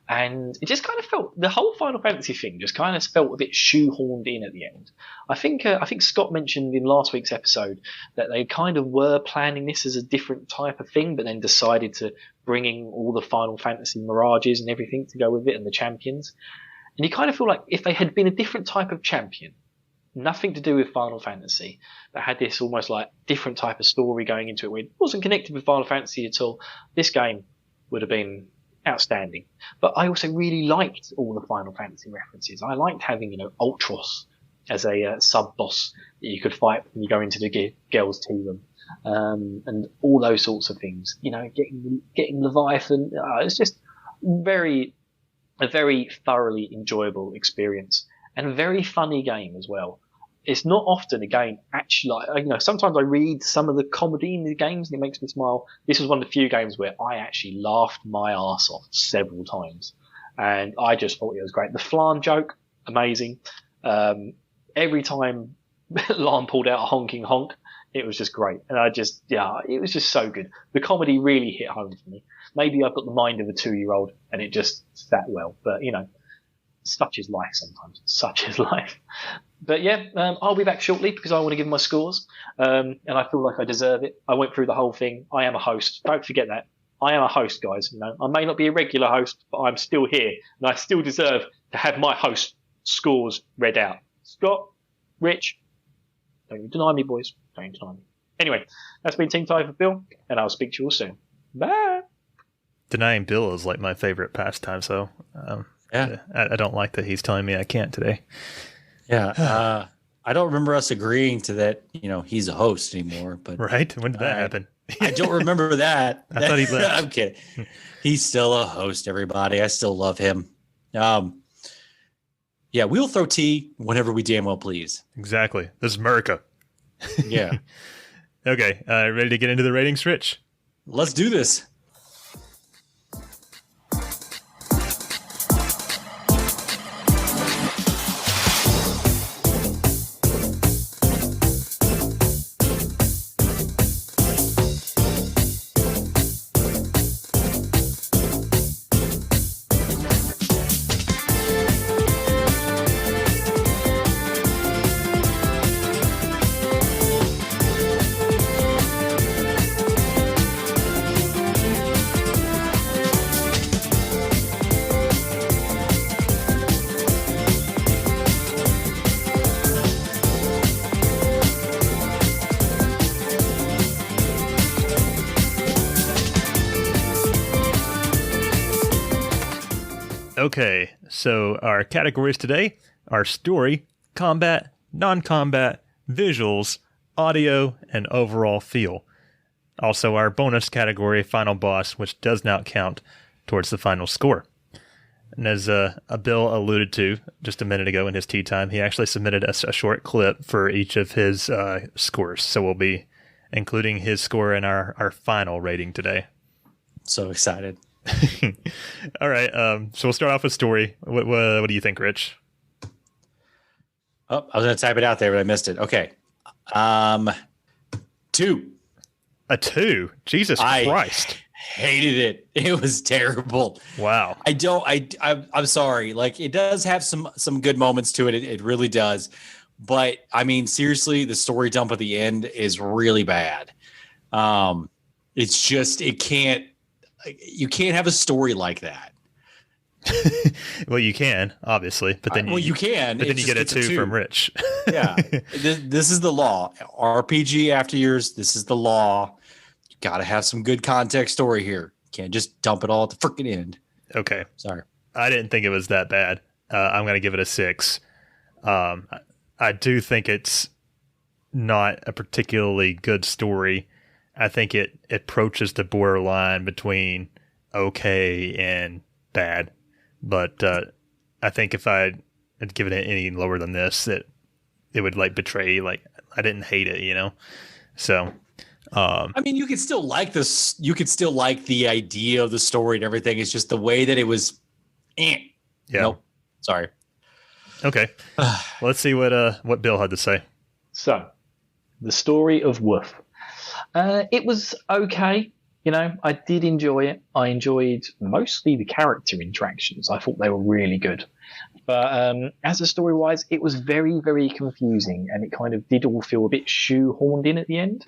And it just kind of felt, the whole Final Fantasy thing just kind of felt a bit shoehorned in at the end. I think Scott mentioned in last week's episode that they kind of were planning this as a different type of thing, but then decided to bring in all the Final Fantasy Mirages and everything to go with it and the champions. And you kind of feel like if they had been a different type of champion, nothing to do with Final Fantasy, that had this almost like different type of story going into it where it wasn't connected with Final Fantasy at all, this game would have been outstanding. But I also really liked all the Final Fantasy references. I liked having, Ultros as a sub-boss that you could fight when you go into the girls' tea room. And all those sorts of things. Getting Leviathan. It's just a very thoroughly enjoyable experience. And a very funny game as well. It's not often a game actually, sometimes I read some of the comedy in the games and it makes me smile. This was one of the few games where I actually laughed my ass off several times. And I just thought it was great. The flan joke, amazing. Every time Lon pulled out a honking honk, it was just great. And it was just so good. The comedy really hit home for me. Maybe I've got the mind of a 2-year-old and it just sat well. But, such is life sometimes. Such is life. But yeah, I'll be back shortly because I want to give my scores. And I feel like I deserve it. I went through the whole thing. I am a host. Don't forget that. I am a host, guys. I may not be a regular host, but I'm still here. And I still deserve to have my host scores read out. Scott, Rich, don't you deny me, boys. Don't you deny me. Anyway, that's been Team 5 with Bill, and I'll speak to you all soon. Bye. Denying Bill is like my favorite pastime, so yeah, I don't like that he's telling me I can't today. Yeah, I don't remember us agreeing to that. He's a host anymore. But right, when did that happen? I don't remember that. I thought he left. I'm kidding. He's still a host. Everybody, I still love him. Yeah, we'll throw tea whenever we damn well please. Exactly. This is America. Yeah. Okay, ready to get into the ratings, Rich? Let's do this. Okay, so our categories today are story, combat, non-combat, visuals, audio, and overall feel. Also our bonus category, final boss, which does not count towards the final score. And as Bill alluded to just a minute ago in his tea time, he actually submitted a short clip for each of his scores. So we'll be including his score in our final rating today. So excited. All right, so we'll start off with story. What do you think, Rich? Oh, I was going to type it out there, but I missed it. Okay. 2. A 2? Jesus Christ. Hated it. It was terrible. Wow. I'm sorry. Like, it does have some good moments to it. It really does. But I mean, seriously, the story dump at the end is really bad. It's just, you can't have a story like that. Well, you can, obviously, but then you can. But then you get a 2 from Rich. Yeah, this is the law. RPG after years, this is the law. You got to have some good context story here. You can't just dump it all at the freaking end. Okay, sorry. I didn't think it was that bad. I'm going to give it a 6. I do think it's not a particularly good story. I think it approaches the borderline between okay and bad. But I think if I had given it any lower than this, it would like betray, like I didn't hate it, you know? So, I mean, you could still like this. You could still like the idea of the story and everything. It's just the way that it was. Yeah. Nope. Sorry. Okay. Let's see what Bill had to say. So, the story of Woof. It was okay. You know, I did enjoy it. I enjoyed mostly the character interactions. I thought they were really good. But as a story-wise, it was very, very confusing, and it kind of did all feel a bit shoehorned in at the end.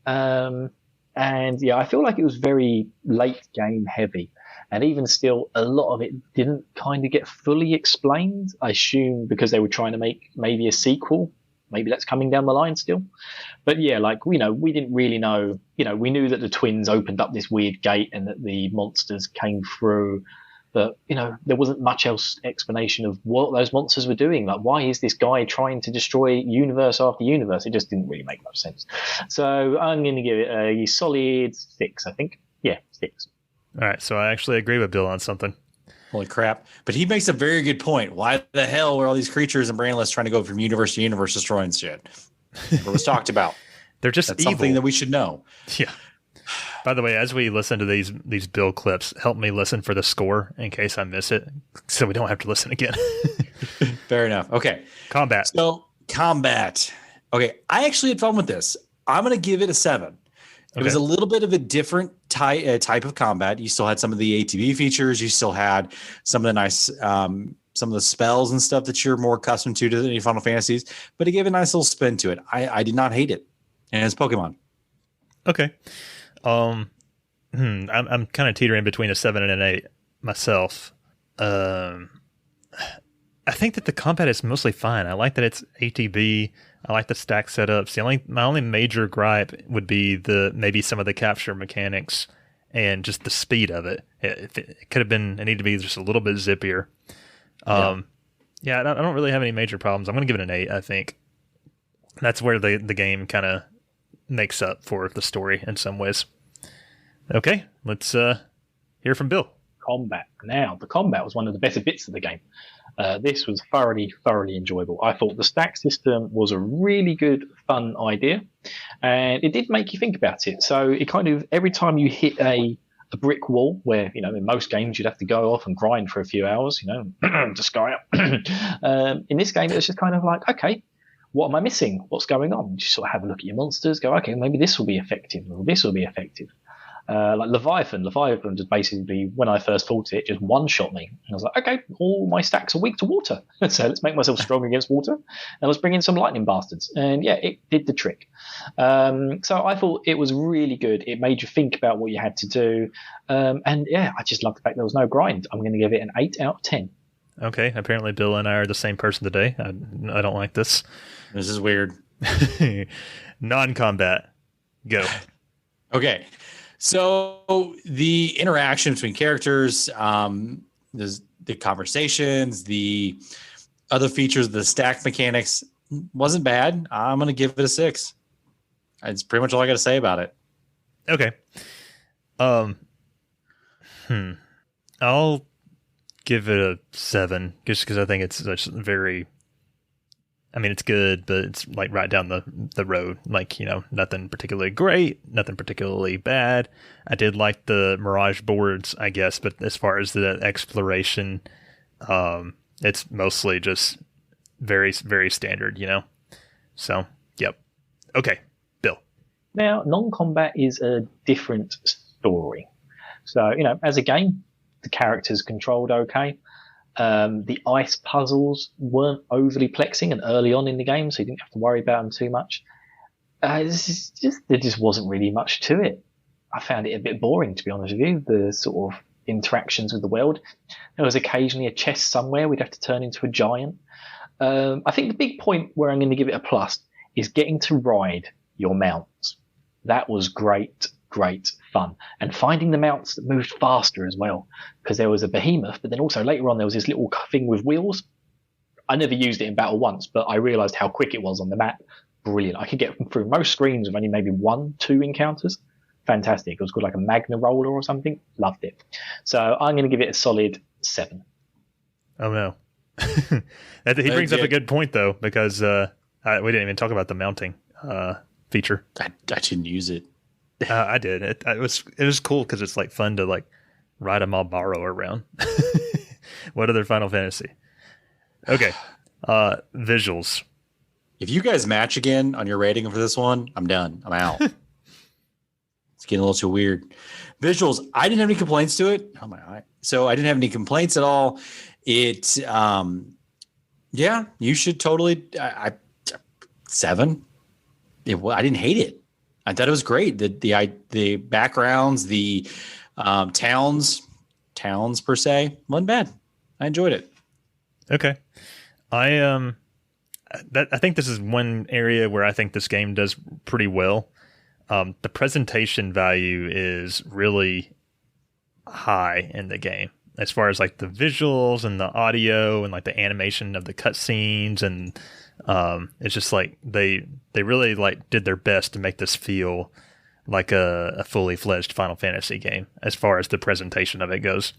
And yeah, I feel like it was very late game heavy. And even still, a lot of it didn't kind of get fully explained. I assume because they were trying to make maybe a sequel. Maybe that's coming down the line still. But yeah, like, you know, we didn't really know. You know, we knew that the twins opened up this weird gate and that the monsters came through. But, you know, there wasn't much else explanation of what those monsters were doing. Like, why is this guy trying to destroy universe after universe? It just didn't really make much sense. So I'm going to give it a solid 6, I think. Yeah, 6. All right, so I actually agree with Bill on something. Holy crap. But he makes a very good point. Why the hell were all these creatures in Brandelus trying to go from universe to universe destroying shit? It was talked about. They're just That's evil. something that we should know. Yeah. By the way, as we listen to these Bill clips, help me listen for the score in case I miss it, so we don't have to listen again. Fair enough. Okay. Combat. So, combat. Okay, I actually had fun with this. I'm going to give it a 7. It was a little bit of a different type of combat. You still had some of the ATB features. You still had some of the nice, some of the spells and stuff that you're more accustomed to the Final Fantasies. But it gave a nice little spin to it. I did not hate it. And it's Pokemon. Okay. I'm kind of teetering between a 7 and an 8 myself. I think that the combat is mostly fine. I like that it's ATB. I like the stack setups. My only major gripe would be maybe some of the capture mechanics and just the speed of it. It could have been. It needed to be just a little bit zippier. I don't really have any major problems. I'm going to give it an 8. I think that's where the game kind of makes up for the story in some ways. Okay, let's hear from Bill. Combat. Now, the combat was one of the better bits of the game. This was thoroughly enjoyable. I thought the stack system was a really good, fun idea, and it did make you think about it. So it kind of, every time you hit a brick wall, where, you know, in most games you'd have to go off and grind for a few hours, you know, to sky up. In this game, it was just kind of like, okay, what am I missing? What's going on? You sort of have a look at your monsters, go, okay, maybe this will be effective, or this will be effective. Like Leviathan just basically, when I first fought it, just one-shot me. And I was like, okay, all my stacks are weak to water. So let's make myself strong against water. And let's bring in some lightning bastards. And yeah, it did the trick. So I thought it was really good. It made you think about what you had to do. And yeah, I just love the fact there was no grind. I'm going to give it an 8 out of 10. Okay, apparently Bill and I are the same person today. I don't like this. This is weird. Non-combat. Go. Okay. So the interaction between characters, the conversations, the other features of the stack mechanics wasn't bad. I'm going to give it a 6. That's pretty much all I got to say about it. Okay. I'll give it a 7 just because I think it's very... I mean, it's good, but it's like right down the road. Like, you know, nothing particularly great, nothing particularly bad. I did like the Mirage boards, I guess, but as far as the exploration, it's mostly just very, very standard, you know? So, yep. Okay, Bill. Now, non-combat is a different story. So, you know, as a game, the characters controlled okay. The ice puzzles weren't overly plexing and early on in the game, so you didn't have to worry about them too much. There just wasn't really much to it. I found it a bit boring, to be honest with you, the sort of interactions with the world. There was occasionally a chest somewhere we'd have to turn into a giant. I think the big point where I'm going to give it a plus is getting to ride your mounts. That was great fun. And finding the mounts that moved faster as well, because there was a behemoth, but then also later on there was this little thing with wheels. I never used it in battle once, but I realized how quick it was on the map. Brilliant. I could get through most screens with only maybe 1-2 encounters. Fantastic. It was called like a Magna Roller or something. Loved it. So I'm going to give it a solid 7. Oh no. He brings up a good point though, because we didn't even talk about the mounting feature. I didn't use it. I did. It was cool because it's like fun to like ride a Malboro around. What other Final Fantasy? Okay, visuals. If you guys match again on your rating for this one, I'm done. I'm out. It's getting a little too weird. Visuals, I didn't have any complaints to it. Oh my eye. So I didn't have any complaints at all. It, yeah, you should totally. 7. I didn't hate it. I thought it was great. The backgrounds, the towns per se, wasn't bad. I enjoyed it. Okay, I think this is one area where I think this game does pretty well. The presentation value is really high in the game, as far as like the visuals and the audio and like the animation of the cutscenes, and it's just like they really like did their best to make this feel like a fully fledged Final Fantasy game as far as the presentation of it goes.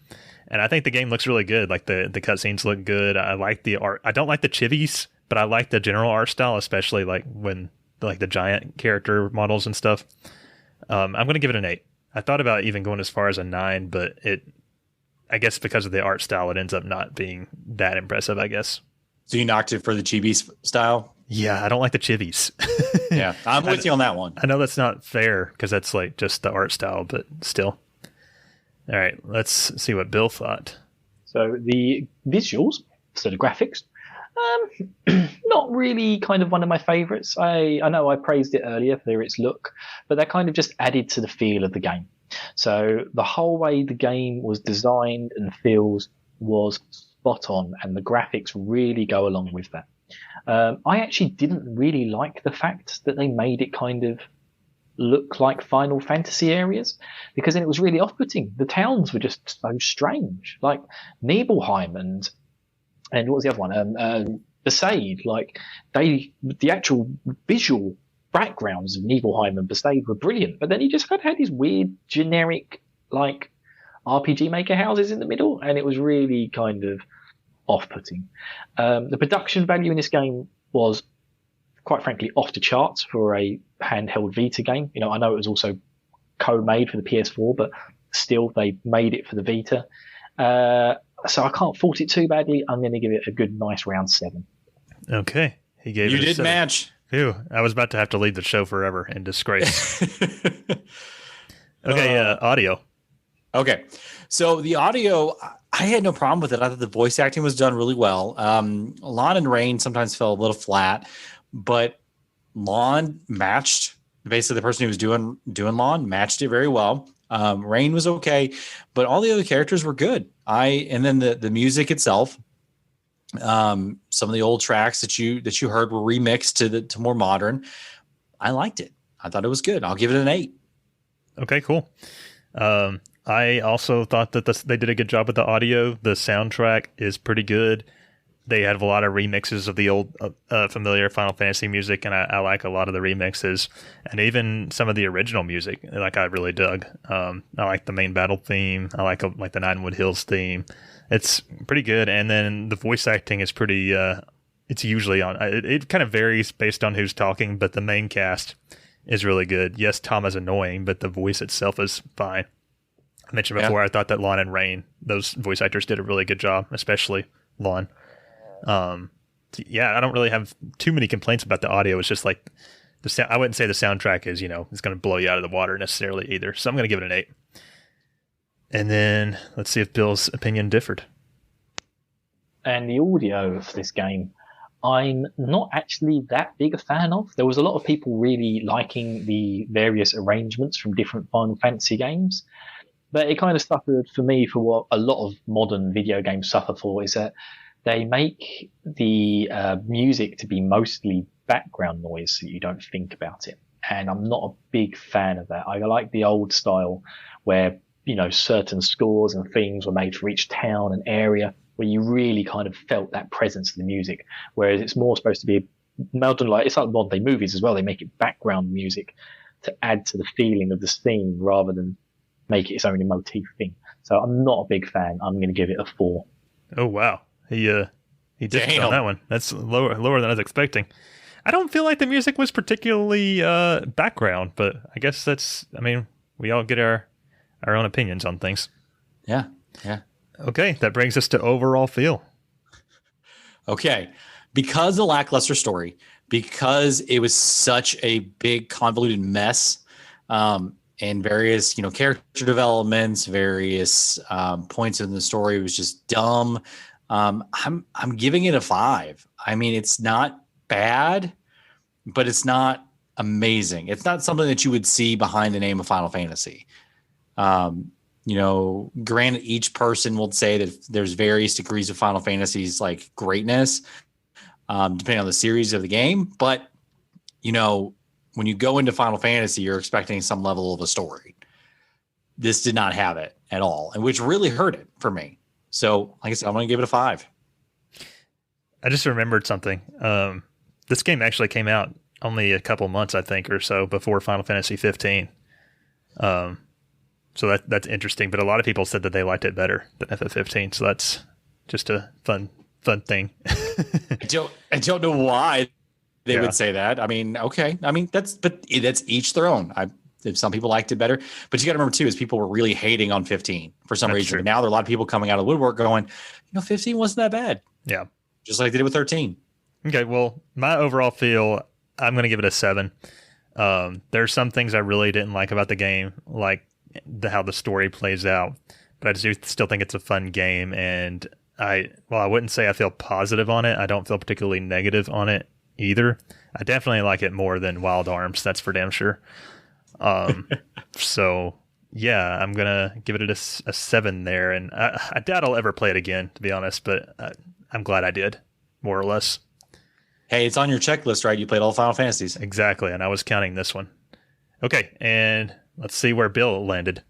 And I think the game looks really good. Like the cutscenes look good. I like the art. I don't like the chivis, but I like the general art style, especially like when like the giant character models and stuff. I'm going to give it an 8. I thought about even going as far as a 9, but I guess because of the art style, it ends up not being that impressive, I guess. So you knocked it for the chibi style? Yeah, I don't like the chivis. Yeah, I'm with you on that one. I know that's not fair because that's like just the art style, but still. All right, let's see what Bill thought. So the visuals, so the graphics, not really kind of one of my favorites. I know I praised it earlier for its look, but that kind of just added to the feel of the game. So the whole way the game was designed and feels was spot on, and the graphics really go along with that. I actually didn't really like the fact that they made it kind of look like Final Fantasy areas, because then it was really off-putting. The towns were just so strange, like Nibelheim and what was the other one? Besaid. Like the actual visual backgrounds of Nibelheim and Besaid were brilliant, but then you just had these weird generic like RPG Maker houses in the middle, and it was really kind of off-putting. The production value in this game was, quite frankly, off the charts for a handheld Vita game. You know, I know it was also co-made for the PS4, but still, they made it for the Vita. So I can't fault it too badly. I'm going to give it a good, nice round 7. Okay, he gave you it a did 7. match. Phew, I was about to have to leave the show forever in disgrace. Okay, audio. Okay, so the audio, I had no problem with it. I thought the voice acting was done really well. Lon and Rayne sometimes fell a little flat, but Lon matched basically the person who was doing Lon matched it very well. Rayne was okay, but all the other characters were good. And then the music itself, some of the old tracks that you heard were remixed to more modern. I liked it. I thought it was good. I'll give it an 8. Okay, cool. I also thought that they did a good job with the audio. The soundtrack is pretty good. They have a lot of remixes of the old familiar Final Fantasy music, and I like a lot of the remixes, and even some of the original music. Like I really dug. I like the main battle theme. I like the Ninewood Hills theme. It's pretty good, and then the voice acting is pretty. It's usually on. It kind of varies based on who's talking, but the main cast is really good. Yes, Tom is annoying, but the voice itself is fine. I mentioned before, I thought that Lon and Rayne, those voice actors did a really good job, especially Lon. I don't really have too many complaints about the audio. It's just like I wouldn't say the soundtrack is, it's going to blow you out of the water necessarily either. So I'm going to give it an 8. And then let's see if Bill's opinion differed. And the audio for this game, I'm not actually that big a fan of. There was a lot of people really liking the various arrangements from different Final Fantasy games, but it kind of suffered for me for what a lot of modern video games suffer for, is that they make the music to be mostly background noise so you don't think about it. And I'm not a big fan of that. I like the old style where, certain scores and themes were made for each town and area, where you really kind of felt that presence of the music. Whereas it's more supposed to be modern, it's like modern day movies as well. They make it background music to add to the feeling of the scene rather than make it its own motif thing. So I'm not a big fan. I'm going to give it a 4. Oh, wow. He He did Damn. on that one. That's lower than I was expecting. I don't feel like the music was particularly background, but I guess we all get our own opinions on things. Yeah. Okay, that brings us to overall feel. Okay. Because the lackluster story, because it was such a big convoluted mess, and various, character developments, various points in the story was just dumb. I'm giving it a 5. I mean, it's not bad, but it's not amazing. It's not something that you would see behind the name of Final Fantasy. Granted, each person will say that there's various degrees of Final Fantasy's like greatness, depending on the series of the game. But, when you go into Final Fantasy, you're expecting some level of a story. This did not have it at all, and which really hurt it for me. So, like I said, I'm going to give it a 5. I just remembered something. This game actually came out only a couple months, I think, or so before Final Fantasy 15. So that's interesting. But a lot of people said that they liked it better than FF15. So that's just a fun thing. I don't know why they would say that. I mean, okay. I mean, that's each their own. If some people liked it better, but you got to remember too, is people were really hating on 15 for some reason. True. Now there are a lot of people coming out of the woodwork going, 15 wasn't that bad. Yeah. Just like they did with 13. Okay. Well, my overall feel, I'm going to give it a 7. There's some things I really didn't like about the game, like how the story plays out, but I do still think it's a fun game. And I wouldn't say I feel positive on it. I don't feel particularly negative on it either. I definitely like it more than Wild Arms. That's for damn sure. So yeah, I'm gonna give it a 7 there, and I doubt I'll ever play it again, to be honest. But I'm glad I did, more or less. Hey, it's on your checklist, right? You played all Final Fantasies. Exactly, and I was counting this one. Okay, and let's see where Bill landed.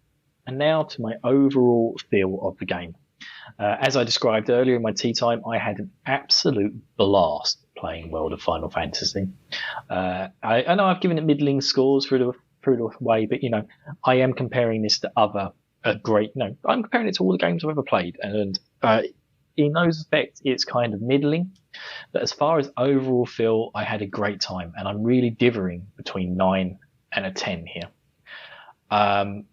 And now to my overall feel of the game. As I described earlier in my tea time, I had an absolute blast playing World of Final Fantasy. I know I've given it middling scores through the way, but I am comparing this to I'm comparing it to all the games I've ever played, and in those aspects, it's kind of middling. But as far as overall feel, I had a great time, and I'm really differing between 9 and a 10 here.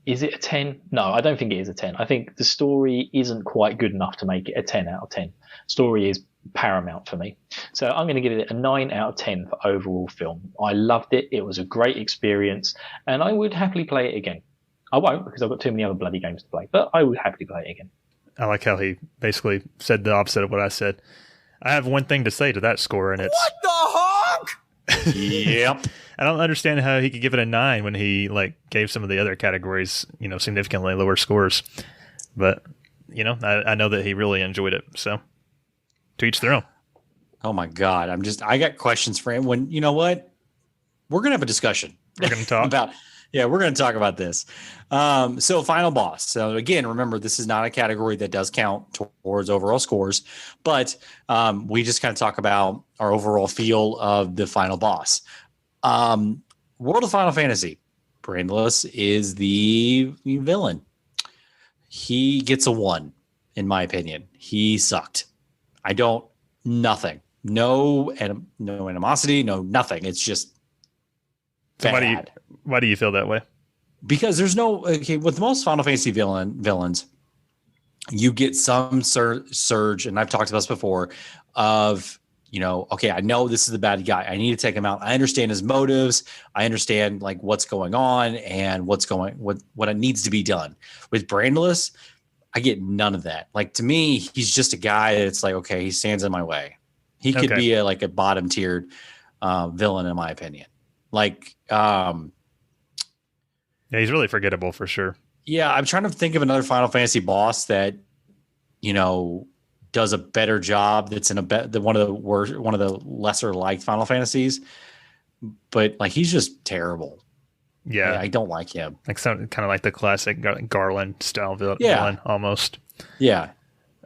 Is it a 10? No, I don't think it is a 10. I think the story isn't quite good enough to make it a 10 out of 10. Story is paramount for me. So I'm going to give it a 9 out of 10 for overall film. I loved it. It was a great experience, and I would happily play it again. I won't, because I've got too many other bloody games to play, but I would happily play it again. I like how he basically said the opposite of what I said. I have one thing to say to that score, and it's... What the honk? Yep. I don't understand how he could give it a 9 when he gave some of the other categories, significantly lower scores. But, I know that he really enjoyed it. So, to each their own. Oh my God. I got questions for him when, you know what? We're going to have a discussion. We're going to talk we're going to talk about this. So final boss. So again, remember, this is not a category that does count towards overall scores, but we just kind of talk about our overall feel of the final boss. World of Final Fantasy. Brandelus is the villain. He gets a 1, in my opinion. He sucked. Nothing. No animosity, no nothing. It's just bad. Why do you feel that way? Because there's with most Final Fantasy villains, you get some surge, and I've talked about this before, of, I know this is the bad guy. I need to take him out. I understand his motives. I understand what's going on and what it needs to be done. With Brandelus, I get none of that. To me, he's just a guy that's okay, he stands in my way. He could be a bottom tiered villain, in my opinion. Yeah, he's really forgettable for sure. Yeah, I'm trying to think of another Final Fantasy boss that, does a better job. That's in one of the lesser liked Final Fantasies, but he's just terrible. Yeah, I don't like him. Kind of like the classic Garland style villain almost. Yeah.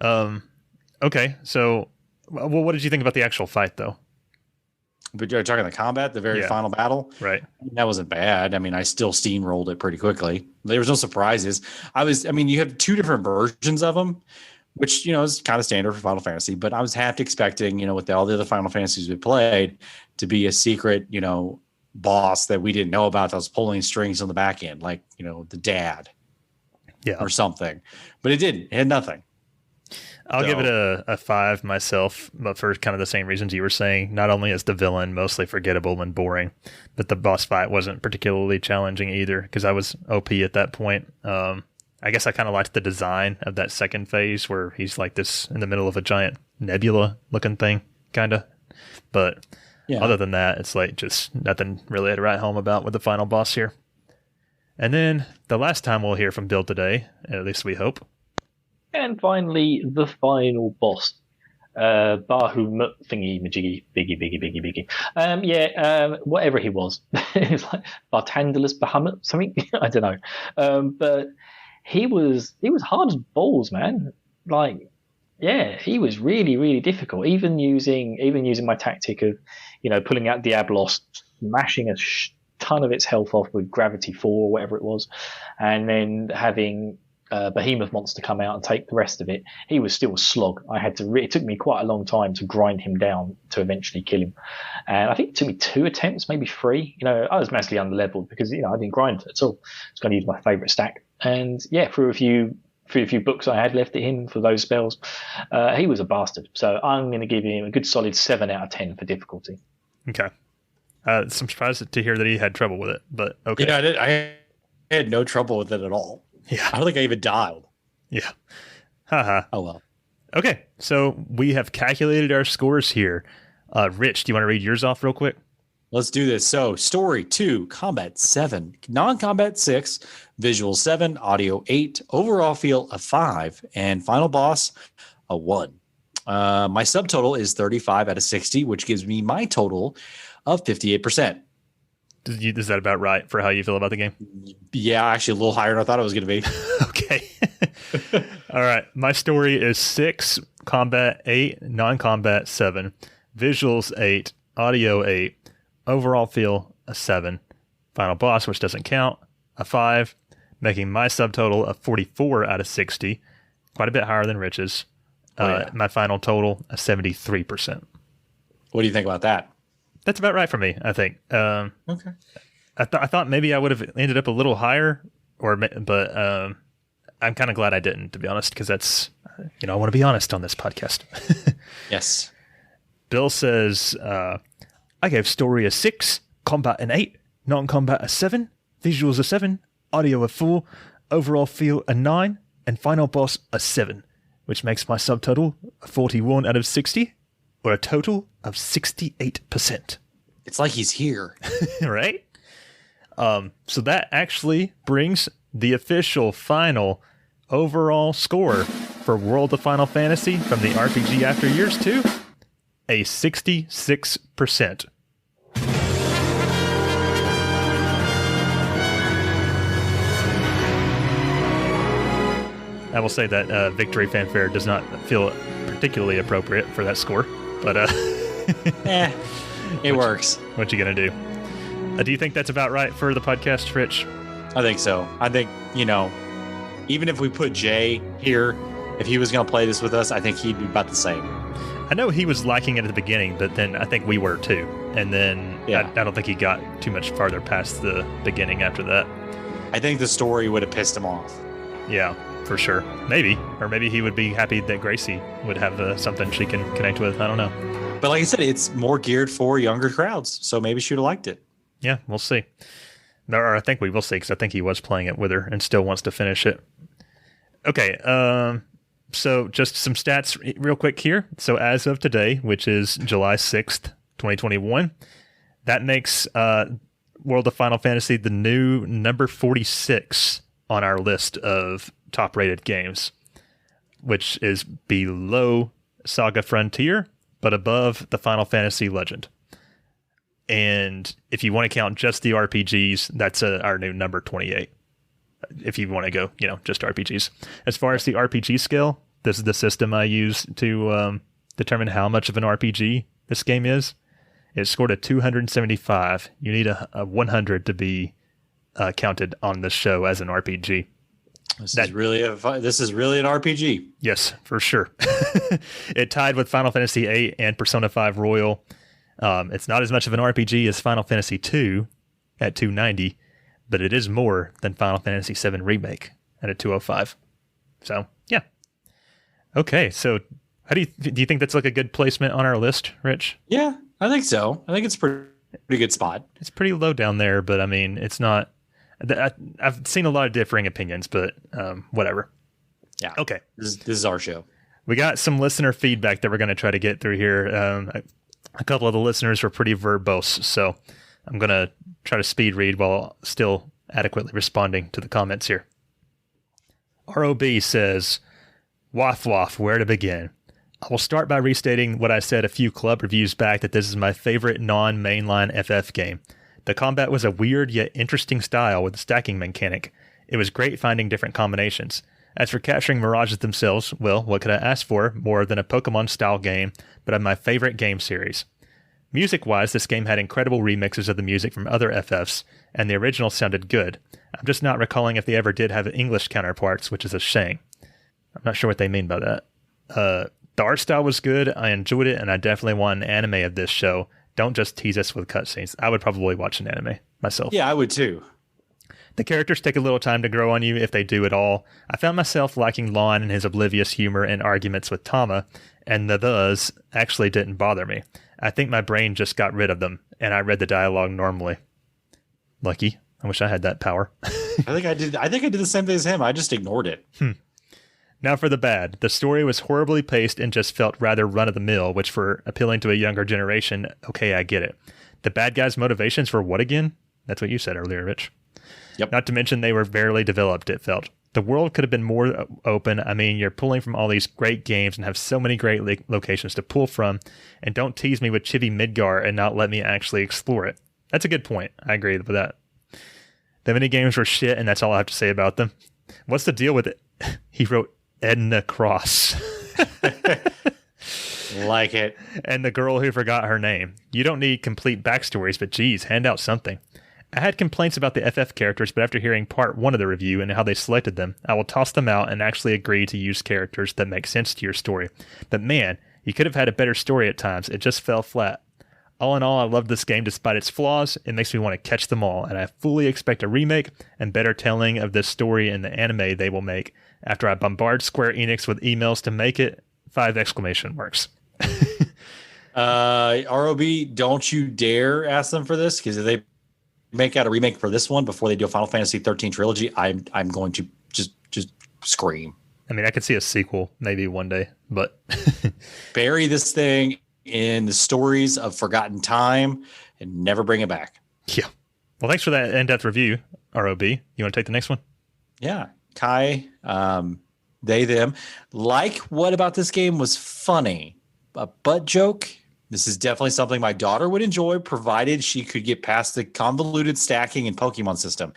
Okay, so what did you think about the actual fight though? But you're talking the combat, the very final battle, right? That wasn't bad. I mean, I still steamrolled it pretty quickly. There was no surprises. You have 2 different versions of them, which, is kind of standard for Final Fantasy. But I was half expecting, with all the other Final Fantasies we played, to be a secret, boss that we didn't know about that was pulling strings on the back end, like, the dad or something. But it didn't. It had nothing. I'll give it a 5 myself, but for kind of the same reasons you were saying. Not only is the villain mostly forgettable and boring, but the boss fight wasn't particularly challenging either, because I was OP at that point. I guess I kind of liked the design of that second phase where he's like this in the middle of a giant nebula looking thing, kind of. But other than that, it's like just nothing really to write home about with the final boss here. And then the last time we'll hear from Bill today, at least we hope. And finally, the final boss. Bahu thingy majiggy biggy. Whatever he was. It was like Bartandalus Bahamut, something. I don't know. But he was hard as balls, man. Like, yeah, he was really, really difficult. Even using my tactic of, pulling out Diablos, smashing a ton of its health off with Gravity 4 or whatever it was, and then having Behemoth Monster come out and take the rest of it. He was still a slog. It took me quite a long time to grind him down to eventually kill him. And I think it took me 2 attempts, maybe 3. I was massively underleveled because, I didn't grind at all. I was going to use my favorite stack. And yeah, through a few books I had left at him for those spells, he was a bastard. So I'm going to give him a good solid 7 out of 10 for difficulty. Okay. I'm surprised to hear that he had trouble with it, but okay. Yeah, I had no trouble with it at all. Yeah. I don't think I even dialed. Yeah. Haha. Oh, well. Okay, so we have calculated our scores here. Rich, do you want to read yours off real quick? Let's do this. So, story 2, combat 7, non-combat 6, visual 7, audio 8, overall feel a 5, and final boss a 1. My subtotal is 35 out of 60, which gives me my total of 58%. Is that about right for how you feel about the game? Yeah, actually a little higher than I thought it was going to be. Okay. All right. My story is 6, combat 8, non-combat 7, visuals 8, audio 8, overall feel a 7, final boss, which doesn't count, a 5, making my subtotal of 44 out of 60, quite a bit higher than Rich's. My final total, a 73%. What do you think about that? That's about right for me, I think. Okay. I thought maybe I would have ended up a little higher, but I'm kind of glad I didn't, to be honest, because that's, I want to be honest on this podcast. Yes. Bill says, I gave story a 6, combat an 8, non-combat a 7, visuals a 7, audio a 4, overall feel a 9, and final boss a 7, which makes my subtotal a 41 out of 60, or a total of 68%. It's like he's here. Right? So that actually brings the official final overall score for World of Final Fantasy from the RPG After Years to a 66%. I will say that victory fanfare does not feel particularly appropriate for that score, but it works. What you gonna do? Do you think that's about right for the podcast, Rich? I think so. I think, even if we put Jay here, if he was going to play this with us, I think he'd be about the same. I know he was liking it at the beginning, but then I think we were too. And then I don't think he got too much farther past the beginning after that. I think the story would have pissed him off. Yeah, for sure. Maybe. Or maybe he would be happy that Gracie would have something she can connect with. I don't know. But like I said, it's more geared for younger crowds, so maybe she would have liked it. Yeah, we'll see. Or I think we will see, because I think he was playing it with her and still wants to finish it. Okay, so just some stats real quick here. So as of today, which is July 6th, 2021, that makes World of Final Fantasy the new number 46 on our list of top-rated games, which is below Saga Frontier, but above the Final Fantasy Legend. And if you want to count just the RPGs, that's our new number 28. If you want to go, just RPGs. As far as the RPG scale, this is the system I use to determine how much of an RPG this game is. It scored a 275. You need a 100 to be counted on this show as an RPG. This is really an RPG. Yes, for sure. It tied with Final Fantasy VIII and Persona 5 Royal. It's not as much of an RPG as Final Fantasy II at 290, but it is more than Final Fantasy VII Remake at a 205. So, yeah. Okay, so how do you think that's like a good placement on our list, Rich? Yeah, I think so. I think it's pretty good spot. It's pretty low down there, but I mean, it's not. I've seen a lot of differing opinions, but whatever. Yeah. Okay. This is our show. We got some listener feedback that we're going to try to get through here. A couple of the listeners were pretty verbose, so I'm going to try to speed read while still adequately responding to the comments here. ROB says, "Waff waff, where to begin? I will start by restating what I said a few club reviews back, that this is my favorite non-mainline FF game. The combat was a weird yet interesting style with the stacking mechanic. It was great finding different combinations. As for capturing Mirages themselves, well, what could I ask for more than a Pokemon-style game, but of my favorite game series? Music-wise, this game had incredible remixes of the music from other FFs, and the original sounded good. I'm just not recalling if they ever did have English counterparts, which is a shame." I'm not sure what they mean by that. The art style was good, I enjoyed it, and I definitely want an anime of this show. Don't just tease us with cutscenes. I would probably watch an anime myself. Yeah, I would too. The characters take a little time to grow on you, if they do at all. I found myself liking Lon and his oblivious humor and arguments with Tama, and the thes actually didn't bother me. I think my brain just got rid of them, and I read the dialogue normally. Lucky. I wish I had that power. I think I did the same thing as him. I just ignored it. Now for the bad. The story was horribly paced and just felt rather run-of-the-mill, which for appealing to a younger generation, okay, I get it. The bad guys' motivations were what again? That's what you said earlier, Rich. Yep. Not to mention they were barely developed, it felt. The world could have been more open. I mean, you're pulling from all these great games and have so many great locations to pull from, and don't tease me with Chibi Midgar and not let me actually explore it. That's a good point. I agree with that. The mini games were shit, and that's all I have to say about them. What's the deal with it? He wrote Edna Cross. Like it. And the girl who forgot her name. You don't need complete backstories, but geez, hand out something. I had complaints about the FF characters, but after hearing part 1 of the review and how they selected them, I will toss them out and actually agree to use characters that make sense to your story. But man, you could have had a better story at times. It just fell flat. All in all, I love this game despite its flaws. It makes me want to catch them all, and I fully expect a remake and better telling of this story in the anime they will make after I bombard Square Enix with emails to make it. 5 exclamation marks. ROB, don't you dare ask them for this, because if they make out a remake for this one before they do a Final Fantasy 13 trilogy, I'm going to just scream. I mean, I could see a sequel maybe one day, but bury this thing in the stories of forgotten time and never bring it back. Yeah. Well, thanks for that in-depth review, ROB. You want to take the next one? Yeah. Kai, they, them. Like, what about this game was funny? A butt joke? This is definitely something my daughter would enjoy, provided she could get past the convoluted stacking and Pokemon system.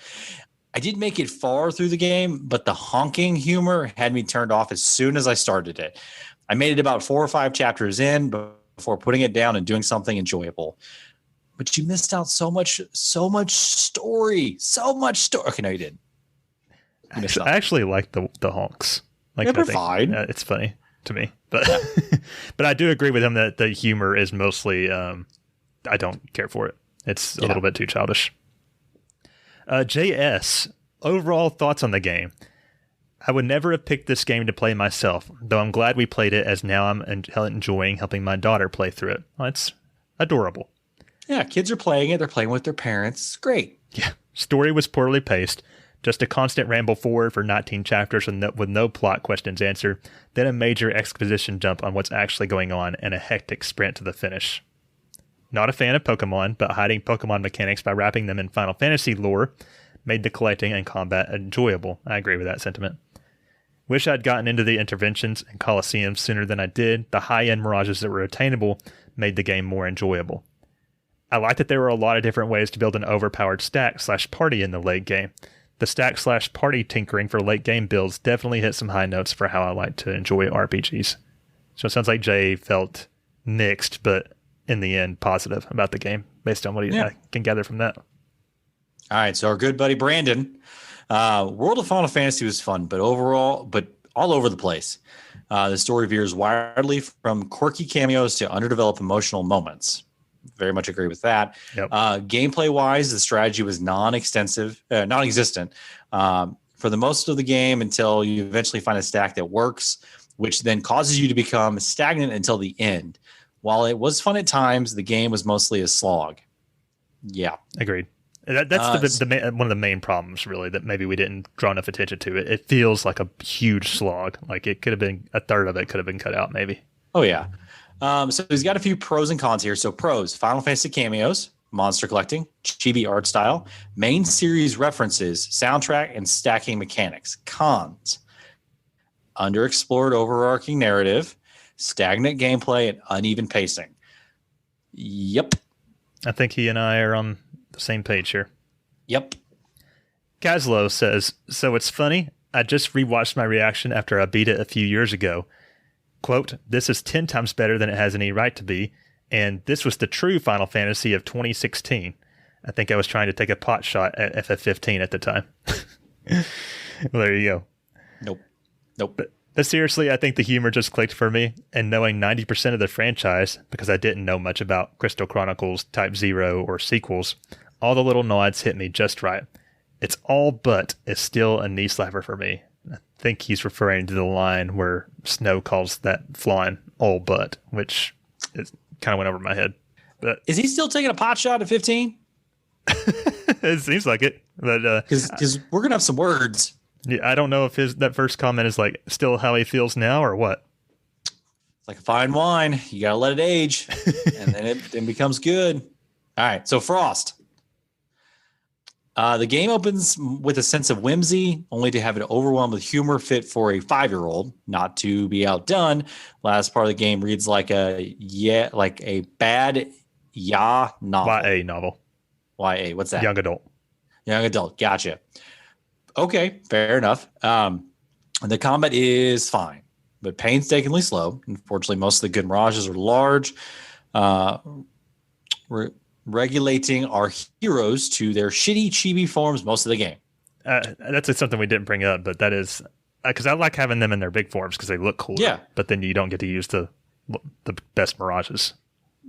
I did make it far through the game, but the honking humor had me turned off as soon as I started it. I made it about 4 or 5 chapters in before putting it down and doing something enjoyable. But you missed out so much story. Okay, no, you didn't. I actually like the honks. Like, they're fine. It's funny to me, but but I do agree with him that the humor is mostly I don't care for it. It's a little bit too childish. JS, overall thoughts on the game. I would never have picked this game to play myself, though I'm glad we played it, as now I'm enjoying helping my daughter play through it. Well, it's adorable. Yeah, kids are playing it. They're playing with their parents. Great. Yeah. Story was poorly paced. Just a constant ramble forward for 19 chapters with no plot questions answered, then a major exposition jump on what's actually going on, and a hectic sprint to the finish. Not a fan of Pokemon, but hiding Pokemon mechanics by wrapping them in Final Fantasy lore made the collecting and combat enjoyable. I agree with that sentiment. Wish I'd gotten into the interventions and Colosseums sooner than I did. The high-end Mirages that were attainable made the game more enjoyable. I like that there were a lot of different ways to build an overpowered stack/party in the late game. The stack/party tinkering for late game builds definitely hit some high notes for how I like to enjoy RPGs. So it sounds like Jay felt mixed, but in the end positive about the game based on what I can gather from that. All right, so our good buddy Brandon World of Final Fantasy was fun, but all over the place. The story veers widely from quirky cameos to underdeveloped emotional moments. Very much agree with that. Yep. Gameplay wise, the strategy was non-existent for the most of the game until you eventually find a stack that works, which then causes you to become stagnant until the end. While it was fun at times, the game was mostly a slog. Yeah. Agreed. That's one of the main problems, really, that maybe we didn't draw enough attention to. It feels like a huge slog. Like it could have been a third of it could have been cut out, maybe. Oh, yeah. So he's got a few pros and cons here. So pros, Final Fantasy cameos, monster collecting, chibi art style, main series references, soundtrack, and stacking mechanics. Cons, underexplored overarching narrative, stagnant gameplay, and uneven pacing. Yep. I think he and I are on the same page here. Yep. Caslow says, so it's funny. I just rewatched my reaction after I beat it a few years ago. Quote, this is 10 times better than it has any right to be. And this was the true Final Fantasy of 2016. I think I was trying to take a pot shot at FF15 at the time. Well, there you go. Nope. But seriously, I think the humor just clicked for me. And knowing 90% of the franchise, because I didn't know much about Crystal Chronicles, Type 0, or sequels, all the little nods hit me just right. It's all but is still a knee slapper for me. I think he's referring to the line where Snow calls that flying all but, which is, kind of went over my head. But is he still taking a pot shot at 15? It seems like it. But because we're gonna have some words. Yeah, I don't know if that first comment is like still how he feels now or what. It's like a fine wine. You gotta let it age, and then it becomes good. All right. So Frost. The game opens with a sense of whimsy, only to have it overwhelmed with humor fit for a 5-year-old. Not to be outdone, last part of the game reads like a bad novel. YA novel. YA, what's that? Young adult. Young adult. Gotcha. Okay, fair enough. The combat is fine, but painstakingly slow. Unfortunately, most of the good mirages are large. Regulating our heroes to their shitty chibi forms most of the game. That's something we didn't bring up, but that is because I like having them in their big forms because they look cool. Yeah, but then you don't get to use the best mirages.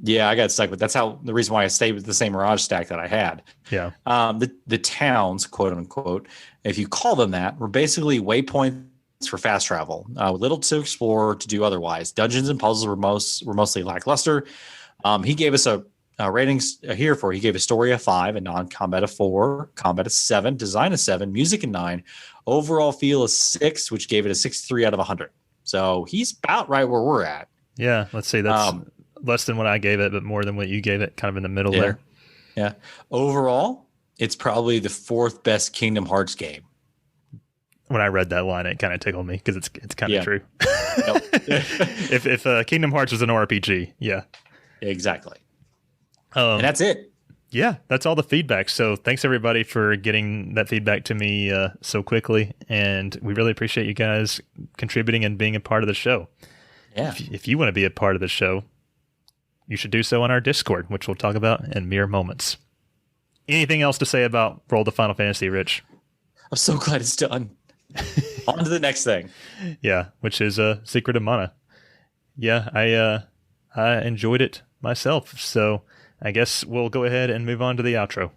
Yeah, I got stuck with. That's the reason why I stayed with the same mirage stack that I had. Yeah. The towns, quote unquote, if you call them that, were basically waypoints for fast travel. Little to explore to do otherwise. Dungeons and puzzles were mostly lackluster. He gave us a ratings here for. He gave a story a 5, a non-combat a 4, combat a 7, design a 7, music a 9, overall feel a 6, which gave it a 63 out of 100. So he's about right where we're at. Yeah, let's see. That's less than what I gave it, but more than what you gave it, kind of in the middle there. Yeah. Overall, it's probably the 4th best Kingdom Hearts game. When I read that line, it kind of tickled me because it's kind of true. If Kingdom Hearts was an RPG, yeah. Exactly. And that's it. Yeah, that's all the feedback. So thanks everybody for getting that feedback to me so quickly, and we really appreciate you guys contributing and being a part of the show. Yeah. If you want to be a part of the show, you should do so on our Discord, which we'll talk about in mere moments. Anything else to say about World of Final Fantasy, Rich? I'm so glad it's done. On to the next thing. Yeah, which is Secret of Mana. Yeah, I enjoyed it myself, so I guess we'll go ahead and move on to the outro.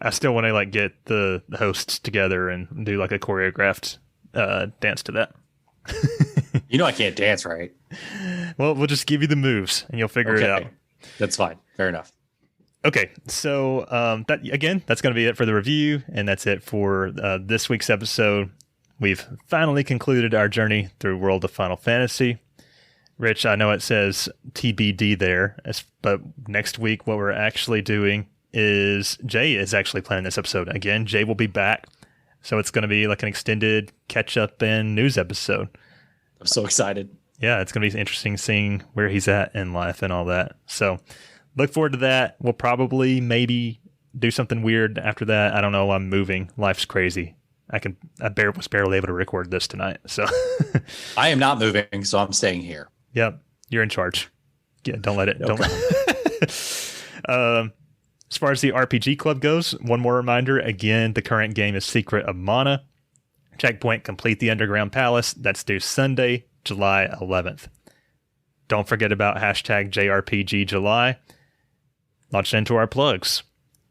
I still want to get the hosts together and do a choreographed dance to that. You know I can't dance, right? Well, we'll just give you the moves, and you'll figure it out. That's fine. Fair enough. Okay, so that's going to be it for the review, and that's it for this week's episode. We've finally concluded our journey through World of Final Fantasy. Rich, I know it says TBD there, but next week what we're actually doing is Jay is actually planning this episode. Again, Jay will be back, so it's going to be like an extended catch-up and news episode. I'm so excited. Yeah, it's going to be interesting seeing where he's at in life and all that. So look forward to that. We'll probably maybe do something weird after that. I don't know. I'm moving. Life's crazy. I was barely able to record this tonight. So I am not moving, so I'm staying here. Yep, you're in charge. Yeah, don't let it. Okay. Don't. As far as the RPG Club goes, one more reminder. Again, the current game is Secret of Mana. Checkpoint, complete the Underground Palace. That's due Sunday, July 11th. Don't forget about hashtag Jrpg July. Launch into our plugs.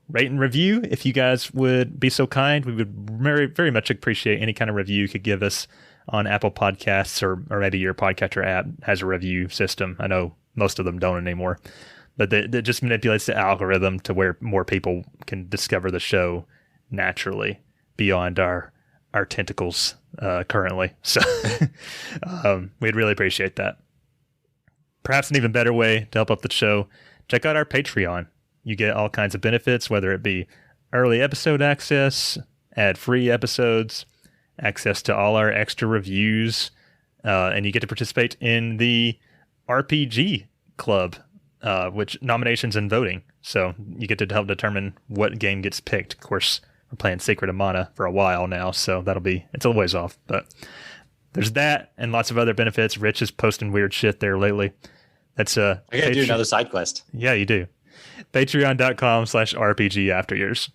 Rate and review, if you guys would be so kind. We would very, very much appreciate any kind of review you could give us on Apple Podcasts or maybe your podcatcher app has a review system. I know most of them don't anymore. But that just manipulates the algorithm to where more people can discover the show naturally beyond our tentacles currently. So we'd really appreciate that. Perhaps an even better way to help up the show, check out our Patreon. You get all kinds of benefits, whether it be early episode access, ad-free episodes, access to all our extra reviews, and you get to participate in the RPG Club, which nominations and voting. So you get to help determine what game gets picked. Of course, we're playing Secret of Mana for a while now, so it's a ways off. But there's that and lots of other benefits. Rich is posting weird shit there lately. That's I gotta do another side quest. Yeah, you do. Patreon.com/RPG After Years.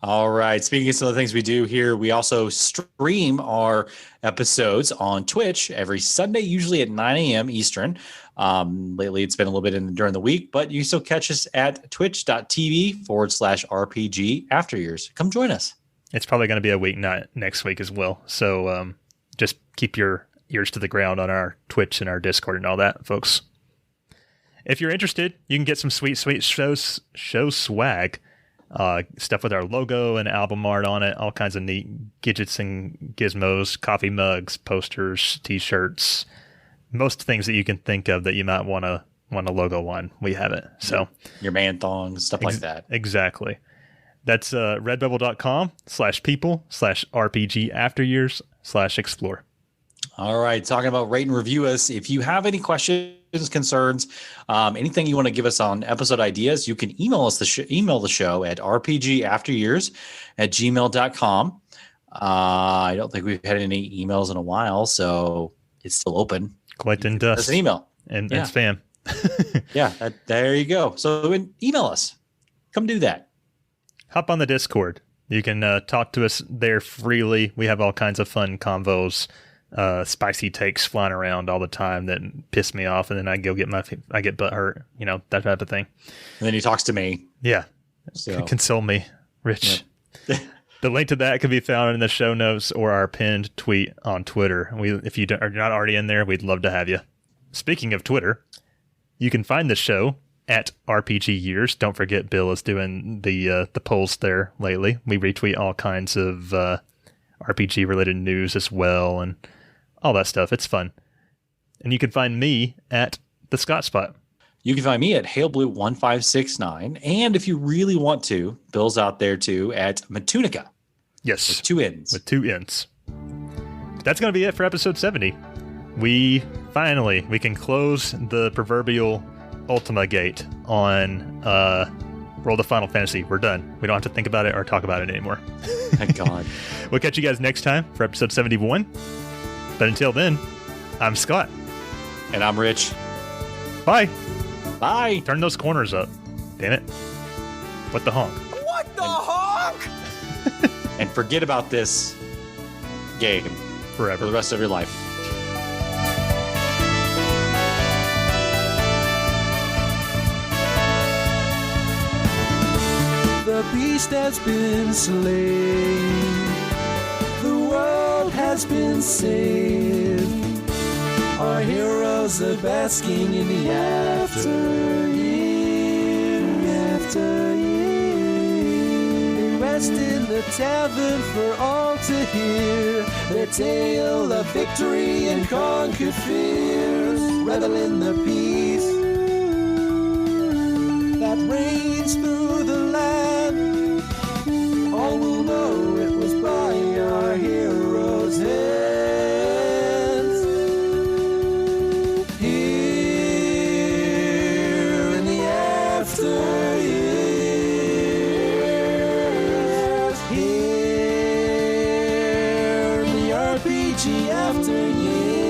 All right. Speaking of some of the things we do here, we also stream our episodes on Twitch every Sunday, usually at 9 a.m. Eastern. Lately, it's been a little bit during the week, but you still catch us at twitch.tv/RPG After Years. Come join us. It's probably going to be a weeknight next week as well. So just keep your ears to the ground on our Twitch and our Discord and all that, folks. If you're interested, you can get some sweet show swag. Stuff with our logo and album art on it, all kinds of neat gadgets and gizmos, coffee mugs, posters, t-shirts, most things that you can think of that you might want a logo on. We have it. So your man thongs, stuff like that. Exactly. That's redbubble.com/people/RPG afteryears/explore. All right. Talking about rate and review us. If you have any questions, concerns, anything you want to give us on episode ideas, you can email us email the show at rpgafteryears@gmail.com. I don't think we've had any emails in a while, so it's still open. Collecting dust. That's an email. And spam. Yeah, there you go. So email us. Come do that. Hop on the Discord. You can talk to us there freely. We have all kinds of fun convos. Spicy takes flying around all the time that piss me off, and then I get butt hurt, that type of thing. And then he talks to me. Yeah. So. Console me, Rich. Yeah. The link to that can be found in the show notes or our pinned tweet on Twitter. If you are not already in there, we'd love to have you. Speaking of Twitter, you can find the show at RPG Years. Don't forget, Bill is doing the polls there lately. We retweet all kinds of RPG related news as well, and all that stuff. It's fun. And you can find me at the Scott Spot. You can find me at HaleBlue1569. And if you really want to, Bill's out there too at Matunica. Yes. With 2 N's. With 2 N's. That's going to be it for episode 70. We can close the proverbial Ultima Gate on World of Final Fantasy. We're done. We don't have to think about it or talk about it anymore. Thank God. We'll catch you guys next time for episode 71. But until then, I'm Scott. And I'm Rich. Bye. Bye. Turn those corners up. Damn it. What the honk? What the honk? And forget about this game Forever. for the rest of your life. The beast has been slain. The world has been saved. Our heroes are basking in the after year. They rest in the tavern for all to hear their tale of victory and conquered fears. Revel in the peace that reigns through the land. All will know it was by our heroes' hands. Here in the after years. Here in the RPG after years.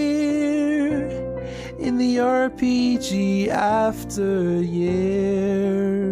Here in the RPG after years.